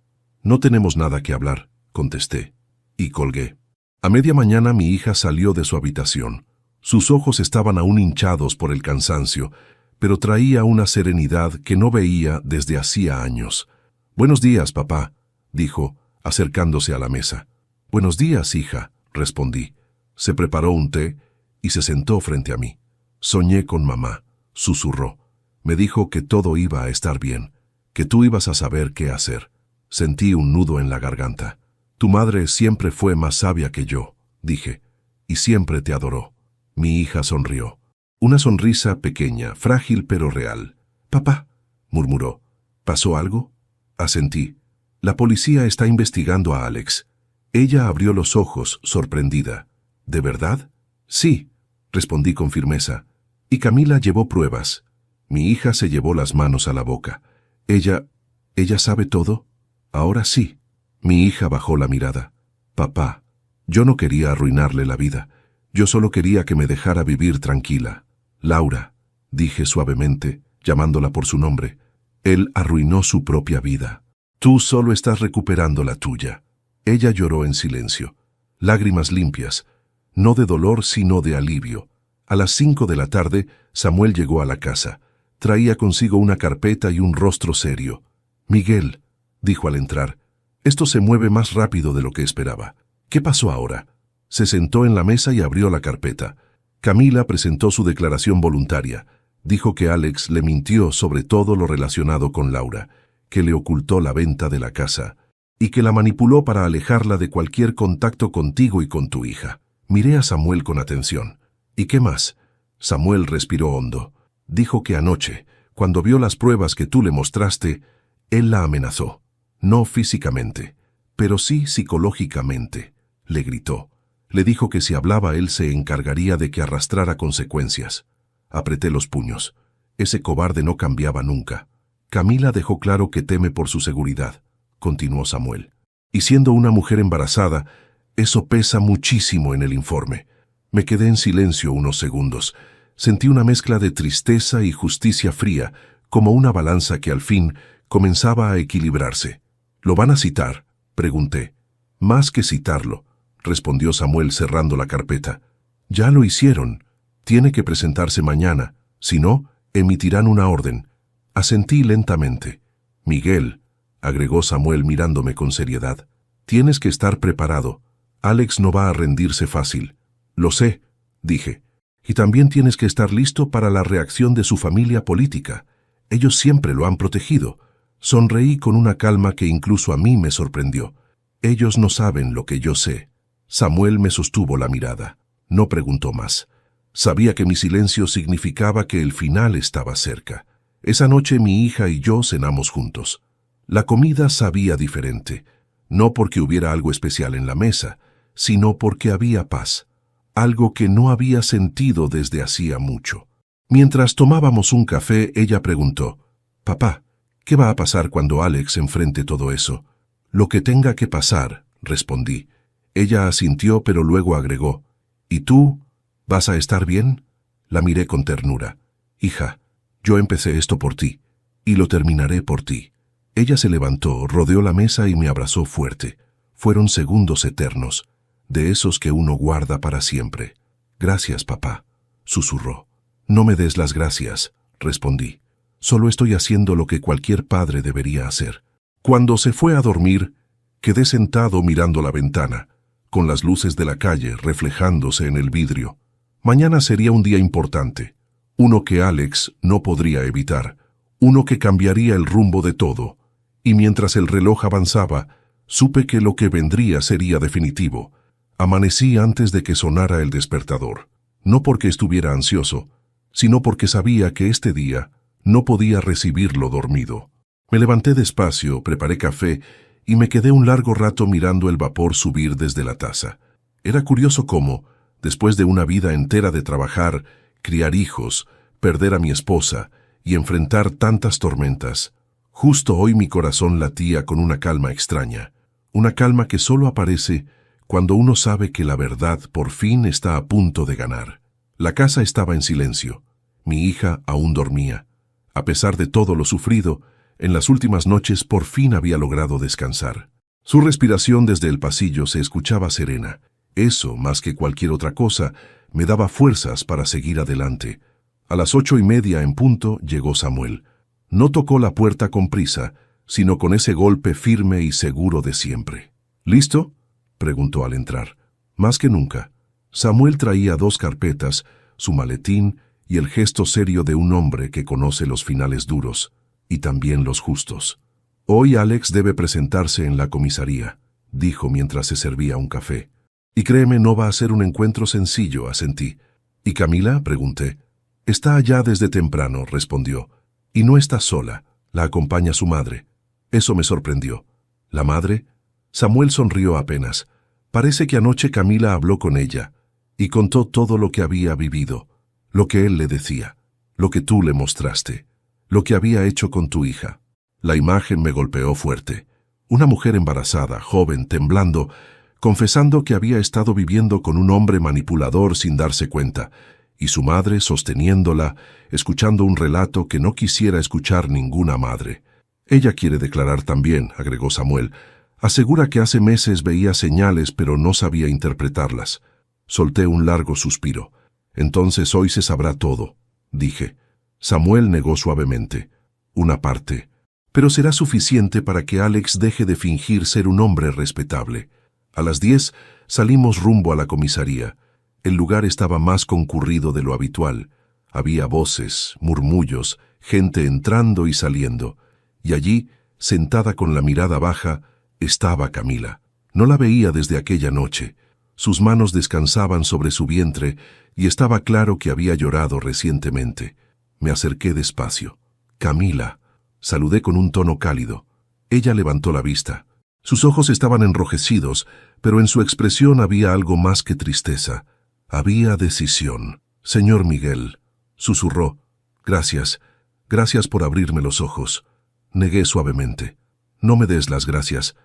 «No tenemos nada que hablar», contesté, y colgué. A media mañana mi hija salió de su habitación. Sus ojos estaban aún hinchados por el cansancio, pero traía una serenidad que no veía desde hacía años. «Buenos días, papá», dijo, acercándose a la mesa. «Buenos días, hija», respondí. Se preparó un té y se sentó frente a mí. «Soñé con mamá», susurró. «Me dijo que todo iba a estar bien, que tú ibas a saber qué hacer». Sentí un nudo en la garganta. «Tu madre siempre fue más sabia que yo», dije, «y siempre te adoró». Mi hija sonrió. Una sonrisa pequeña, frágil pero real. «Papá», murmuró. «¿Pasó algo?». Asentí. «La policía está investigando a Alex». Ella abrió los ojos, sorprendida. «¿De verdad?». «Sí», respondí con firmeza. «Y Camila llevó pruebas». Mi hija se llevó las manos a la boca. «¿Ella sabe todo?». «Ahora sí». Mi hija bajó la mirada. «Papá, yo no quería arruinarle la vida. Yo solo quería que me dejara vivir tranquila». «Laura», dije suavemente, llamándola por su nombre. «Él arruinó su propia vida. Tú solo estás recuperando la tuya». Ella lloró en silencio. Lágrimas limpias, no de dolor sino de alivio. A las 5 de la tarde, Samuel llegó a la casa. Traía consigo una carpeta y un rostro serio. «Miguel», dijo al entrar, «esto se mueve más rápido de lo que esperaba. ¿Qué pasó ahora?». Se sentó en la mesa y abrió la carpeta. Camila presentó su declaración voluntaria. Dijo que Alex le mintió sobre todo lo relacionado con Laura, que le ocultó la venta de la casa y que la manipuló para alejarla de cualquier contacto contigo y con tu hija. Miré a Samuel con atención. «¿Y qué más?». Samuel respiró hondo. Dijo que anoche, cuando vio las pruebas que tú le mostraste, él la amenazó. No físicamente, pero sí psicológicamente. Le gritó. Le dijo que si hablaba él se encargaría de que arrastrara consecuencias. Apreté los puños. Ese cobarde no cambiaba nunca. «Camila dejó claro que teme por su seguridad», continuó Samuel. «Y siendo una mujer embarazada, eso pesa muchísimo en el informe». Me quedé en silencio unos segundos. Sentí una mezcla de tristeza y justicia fría, como una balanza que al fin comenzaba a equilibrarse. «¿Lo van a citar?», pregunté. «Más que citarlo», respondió Samuel cerrando la carpeta. «Ya lo hicieron. Tiene que presentarse mañana. Si no, emitirán una orden». Asentí lentamente. «Miguel», agregó Samuel mirándome con seriedad, «tienes que estar preparado. Alex no va a rendirse fácil». «Lo sé», dije. «Y también tienes que estar listo para la reacción de su familia política. Ellos siempre lo han protegido». Sonreí con una calma que incluso a mí me sorprendió. «Ellos no saben lo que yo sé». Samuel me sostuvo la mirada. No preguntó más. Sabía que mi silencio significaba que el final estaba cerca. Esa noche mi hija y yo cenamos juntos. La comida sabía diferente, no porque hubiera algo especial en la mesa, sino porque había paz, algo que no había sentido desde hacía mucho. Mientras tomábamos un café, ella preguntó, «Papá, ¿qué va a pasar cuando Alex enfrente todo eso?». «Lo que tenga que pasar», respondí. Ella asintió, pero luego agregó, «¿Y tú? ¿Vas a estar bien?». La miré con ternura. «Hija, yo empecé esto por ti, y lo terminaré por ti». Ella se levantó, rodeó la mesa y me abrazó fuerte. Fueron segundos eternos, de esos que uno guarda para siempre. «Gracias, papá», susurró. «No me des las gracias», respondí. «Solo estoy haciendo lo que cualquier padre debería hacer». Cuando se fue a dormir, quedé sentado mirando la ventana, con las luces de la calle reflejándose en el vidrio. Mañana sería un día importante, uno que Alex no podría evitar, uno que cambiaría el rumbo de todo. Y mientras el reloj avanzaba, supe que lo que vendría sería definitivo. Amanecí antes de que sonara el despertador, no porque estuviera ansioso, sino porque sabía que este día no podía recibirlo dormido. Me levanté despacio, preparé café y me quedé un largo rato mirando el vapor subir desde la taza. Era curioso cómo, después de una vida entera de trabajar, criar hijos, perder a mi esposa y enfrentar tantas tormentas, justo hoy mi corazón latía con una calma extraña, una calma que solo aparece cuando uno sabe que la verdad por fin está a punto de ganar. La casa estaba en silencio. Mi hija aún dormía. A pesar de todo lo sufrido, en las últimas noches por fin había logrado descansar. Su respiración desde el pasillo se escuchaba serena. Eso, más que cualquier otra cosa, me daba fuerzas para seguir adelante. A las 8:30 en punto llegó Samuel. No tocó la puerta con prisa, sino con ese golpe firme y seguro de siempre. ¿Listo?, preguntó al entrar. Más que nunca. Samuel traía 2 carpetas, su maletín y el gesto serio de un hombre que conoce los finales duros y también los justos. Hoy Alex debe presentarse en la comisaría, dijo mientras se servía un café. Y créeme, no va a ser un encuentro sencillo, asentí. ¿Y Camila?, pregunté. Está allá desde temprano, respondió. Y no está sola, la acompaña su madre. Eso me sorprendió. ¿La madre? Samuel sonrió apenas. Parece que anoche Camila habló con ella y contó todo lo que había vivido, lo que él le decía, lo que tú le mostraste, lo que había hecho con tu hija. La imagen me golpeó fuerte. Una mujer embarazada, joven, temblando, confesando que había estado viviendo con un hombre manipulador sin darse cuenta, y su madre sosteniéndola, escuchando un relato que no quisiera escuchar ninguna madre. Ella quiere declarar también, agregó Samuel. Asegura que hace meses veía señales pero no sabía interpretarlas. Solté un largo suspiro. Entonces hoy se sabrá todo, dije. Samuel negó suavemente. Una parte. Pero será suficiente para que Alex deje de fingir ser un hombre respetable. A las 10 salimos rumbo a la comisaría. El lugar estaba más concurrido de lo habitual. Había voces, murmullos, gente entrando y saliendo. Y allí, sentada con la mirada baja, estaba Camila. No la veía desde aquella noche. Sus manos descansaban sobre su vientre y estaba claro que había llorado recientemente. Me acerqué despacio. Camila. Saludé con un tono cálido. Ella levantó la vista. Sus ojos estaban enrojecidos, pero en su expresión había algo más que tristeza. Había decisión. Señor Miguel, susurró. Gracias. Gracias por abrirme los ojos. Negué suavemente. No me des las gracias.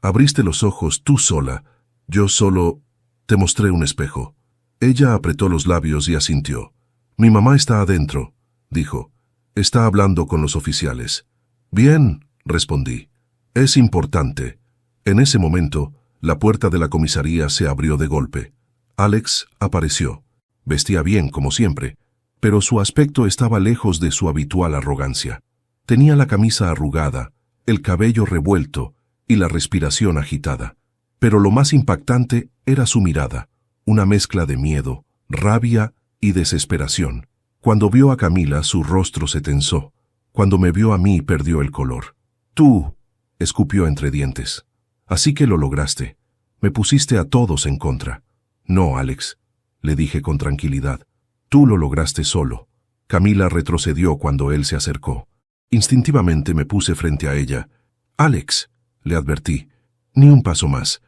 Abriste los ojos tú sola. Yo solo te mostré un espejo. Ella apretó los labios y asintió. Mi mamá está adentro, dijo. Está hablando con los oficiales. Bien, respondí. Es importante. En ese momento, la puerta de la comisaría se abrió de golpe. Alex apareció. Vestía bien, como siempre, pero su aspecto estaba lejos de su habitual arrogancia. Tenía la camisa arrugada, el cabello revuelto y la respiración agitada. Pero lo más impactante era su mirada, una mezcla de miedo, rabia y desesperación. Cuando vio a Camila, su rostro se tensó. Cuando me vio a mí, perdió el color. Tú, escupió entre dientes. Así que lo lograste. Me pusiste a todos en contra. No, Alex, le dije con tranquilidad. Tú lo lograste solo. Camila retrocedió cuando él se acercó. Instintivamente me puse frente a ella. Alex, le advertí, ni un paso más.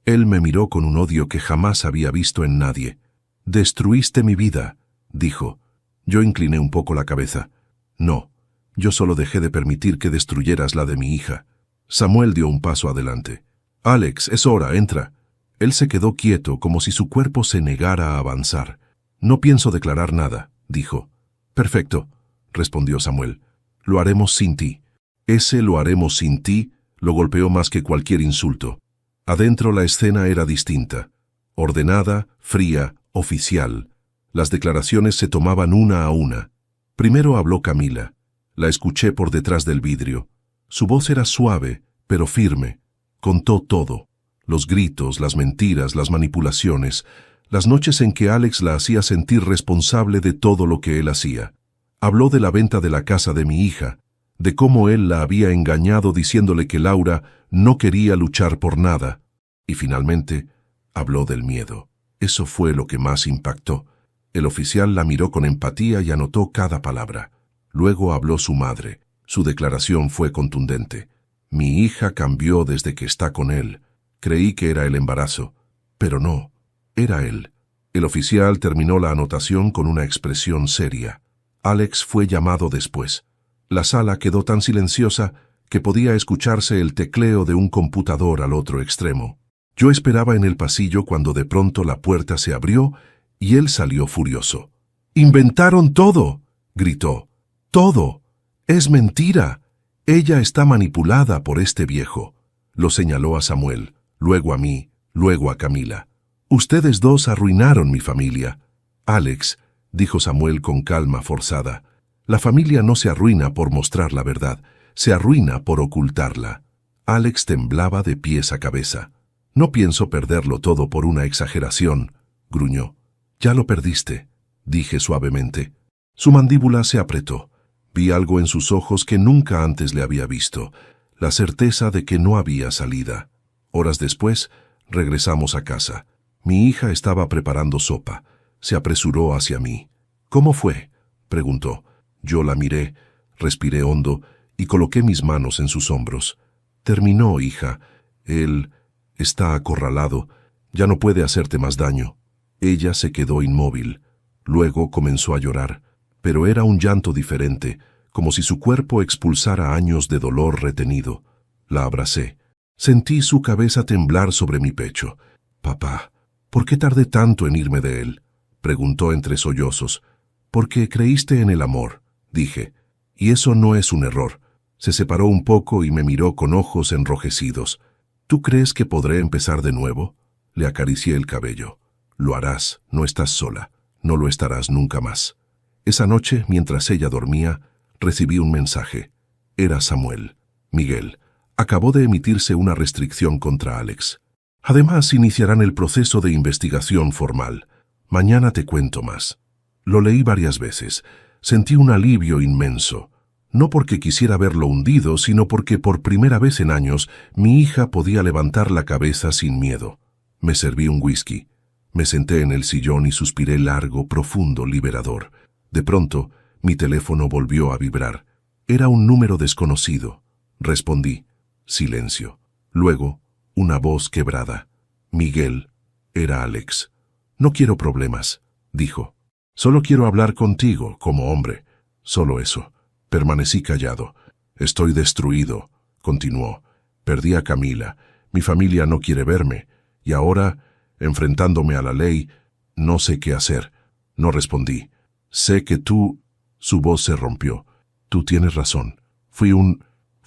Él me miró con un odio que jamás había visto en nadie. Destruiste mi vida, dijo. Yo incliné un poco la cabeza. No, yo solo dejé de permitir que destruyeras la de mi hija. Samuel dio un paso adelante. Alex, es hora, entra. Él se quedó quieto como si su cuerpo se negara a avanzar. No pienso declarar nada, dijo. Perfecto, respondió Samuel. Lo haremos sin ti. Ese lo haremos sin ti lo golpeó más que cualquier insulto. Adentro la escena era distinta. Ordenada, fría, oficial. Las declaraciones se tomaban una a una. Primero habló Camila. La escuché por detrás del vidrio. Su voz era suave, pero firme. Contó todo. Los gritos, las mentiras, las manipulaciones, las noches en que Alex la hacía sentir responsable de todo lo que él hacía. Habló de la venta de la casa de mi hija, de cómo él la había engañado diciéndole que Laura no quería luchar por nada. Y finalmente, habló del miedo. Eso fue lo que más impactó. El oficial la miró con empatía y anotó cada palabra. Luego habló su madre. Su declaración fue contundente. Mi hija cambió desde que está con él. Creí que era el embarazo, pero no, era él. El oficial terminó la anotación con una expresión seria. Alex fue llamado después. La sala quedó tan silenciosa que podía escucharse el tecleo de un computador al otro extremo. Yo esperaba en el pasillo cuando de pronto la puerta se abrió y él salió furioso. «¡Inventaron todo!», gritó. «¡Todo! Es mentira. Ella está manipulada por este viejo». Lo señaló a Samuel, luego a mí, luego a Camila. «Ustedes dos arruinaron mi familia». «Alex», dijo Samuel con calma forzada, «la familia no se arruina por mostrar la verdad, se arruina por ocultarla». Alex temblaba de pies a cabeza. «No pienso perderlo todo por una exageración», gruñó. «Ya lo perdiste», dije suavemente. Su mandíbula se apretó. Vi algo en sus ojos que nunca antes le había visto, la certeza de que no había salida. Horas después, regresamos a casa. Mi hija estaba preparando sopa. Se apresuró hacia mí. «¿Cómo fue?», preguntó. Yo la miré, respiré hondo y coloqué mis manos en sus hombros. «Terminó, hija. Él está acorralado. Ya no puede hacerte más daño». Ella se quedó inmóvil. Luego comenzó a llorar, pero era un llanto diferente, como si su cuerpo expulsara años de dolor retenido. La abracé. Sentí su cabeza temblar sobre mi pecho. «Papá, ¿por qué tardé tanto en irme de él?», preguntó entre sollozos. «Porque creíste en el amor», dije. «Y eso no es un error». Se separó un poco y me miró con ojos enrojecidos. «¿Tú crees que podré empezar de nuevo?». Le acaricié el cabello. «Lo harás, no estás sola. No lo estarás nunca más». Esa noche, mientras ella dormía, recibí un mensaje. Era Samuel. «Miguel, acabó de emitirse una restricción contra Alex. Además, iniciarán el proceso de investigación formal. Mañana te cuento más». Lo leí varias veces. Sentí un alivio inmenso. No porque quisiera verlo hundido, sino porque por primera vez en años mi hija podía levantar la cabeza sin miedo. Me serví un whisky. Me senté en el sillón y suspiré largo, profundo, liberador. De pronto, mi teléfono volvió a vibrar. Era un número desconocido. Respondí. Silencio. Luego, una voz quebrada. «Miguel». Era Alex. «No quiero problemas», dijo. «Solo quiero hablar contigo, como hombre». Solo eso. Permanecí callado. «Estoy destruido», continuó. «Perdí a Camila. Mi familia no quiere verme. Y ahora, enfrentándome a la ley, no sé qué hacer». No respondí. «Sé que tú...». Su voz se rompió. «Tú tienes razón. Fui un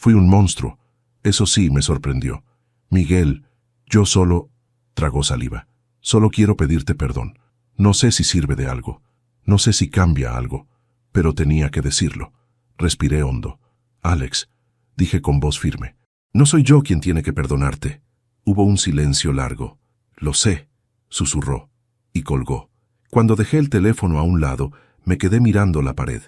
monstruo. Eso sí me sorprendió. Miguel, yo solo...». Tragó saliva. «Solo quiero pedirte perdón. No sé si sirve de algo. No sé si cambia algo. Pero tenía que decirlo». Respiré hondo. «Alex», dije con voz firme, «no soy yo quien tiene que perdonarte». Hubo un silencio largo. «Lo sé», susurró, y colgó. Cuando dejé el teléfono a un lado, me quedé mirando la pared.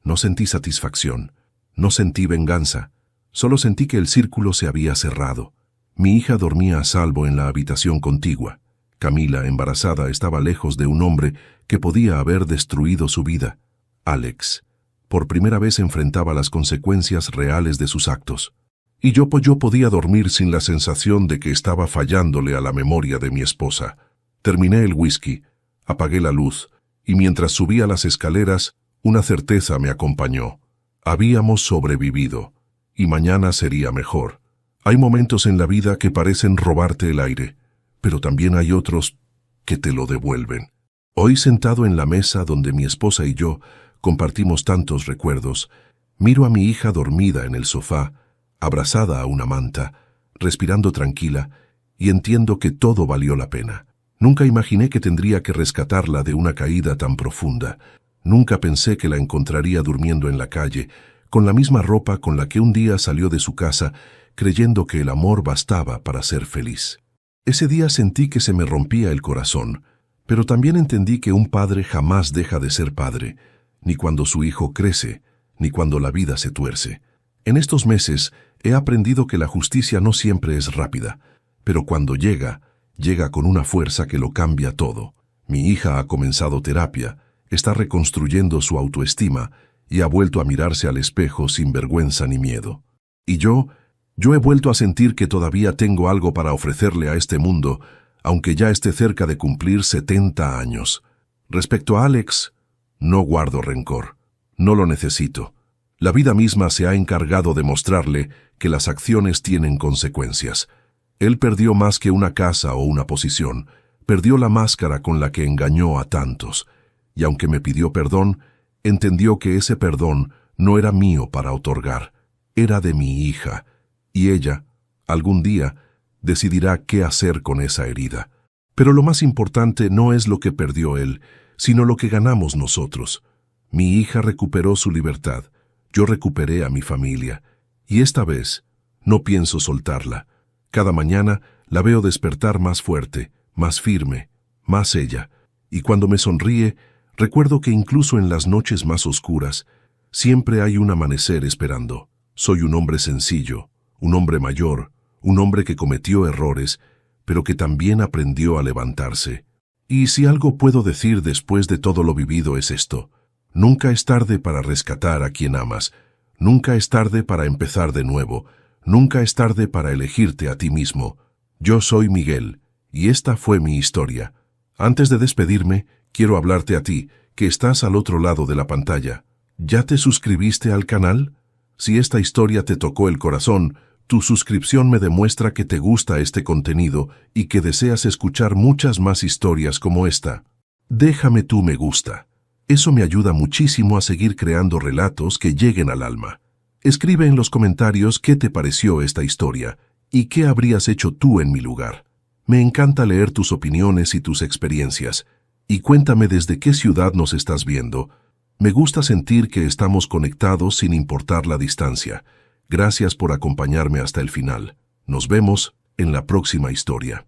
No sentí satisfacción. No sentí venganza. Solo sentí que el círculo se había cerrado. Mi hija dormía a salvo en la habitación contigua. Camila, embarazada, estaba lejos de un hombre que podía haber destruido su vida. Alex, por primera vez, enfrentaba las consecuencias reales de sus actos. Y yo podía dormir sin la sensación de que estaba fallándole a la memoria de mi esposa. Terminé el whisky, apagué la luz, y mientras subía las escaleras, una certeza me acompañó. Habíamos sobrevivido, y mañana sería mejor. Hay momentos en la vida que parecen robarte el aire, pero también hay otros que te lo devuelven. Hoy, sentado en la mesa donde mi esposa y yo compartimos tantos recuerdos, miro a mi hija dormida en el sofá, abrazada a una manta, respirando tranquila, y entiendo que todo valió la pena. Nunca imaginé que tendría que rescatarla de una caída tan profunda. Nunca pensé que la encontraría durmiendo en la calle, con la misma ropa con la que un día salió de su casa, creyendo que el amor bastaba para ser feliz. Ese día sentí que se me rompía el corazón, pero también entendí que un padre jamás deja de ser padre, ni cuando su hijo crece, ni cuando la vida se tuerce. En estos meses he aprendido que la justicia no siempre es rápida, pero cuando llega, llega con una fuerza que lo cambia todo. Mi hija ha comenzado terapia, está reconstruyendo su autoestima y ha vuelto a mirarse al espejo sin vergüenza ni miedo. Y yo he vuelto a sentir que todavía tengo algo para ofrecerle a este mundo, aunque ya esté cerca de cumplir 70 años. Respecto a Alex, no guardo rencor. No lo necesito. La vida misma se ha encargado de mostrarle que las acciones tienen consecuencias. Él perdió más que una casa o una posición. Perdió la máscara con la que engañó a tantos. Y aunque me pidió perdón, entendió que ese perdón no era mío para otorgar. Era de mi hija. Y ella, algún día, decidirá qué hacer con esa herida. Pero lo más importante no es lo que perdió él, sino lo que ganamos nosotros. Mi hija recuperó su libertad, yo recuperé a mi familia, y esta vez no pienso soltarla. Cada mañana la veo despertar más fuerte, más firme, más ella, y cuando me sonríe, recuerdo que incluso en las noches más oscuras, siempre hay un amanecer esperando. Soy un hombre sencillo, un hombre mayor, un hombre que cometió errores, pero que también aprendió a levantarse. Y si algo puedo decir después de todo lo vivido es esto: nunca es tarde para rescatar a quien amas, nunca es tarde para empezar de nuevo, nunca es tarde para elegirte a ti mismo. Yo soy Miguel, y esta fue mi historia. Antes de despedirme, quiero hablarte a ti, que estás al otro lado de la pantalla. ¿Ya te suscribiste al canal? Si esta historia te tocó el corazón, tu suscripción me demuestra que te gusta este contenido y que deseas escuchar muchas más historias como esta. Déjame tu me gusta. Eso me ayuda muchísimo a seguir creando relatos que lleguen al alma. Escribe en los comentarios qué te pareció esta historia y qué habrías hecho tú en mi lugar. Me encanta leer tus opiniones y tus experiencias. Y cuéntame desde qué ciudad nos estás viendo. Me gusta sentir que estamos conectados sin importar la distancia. Gracias por acompañarme hasta el final. Nos vemos en la próxima historia.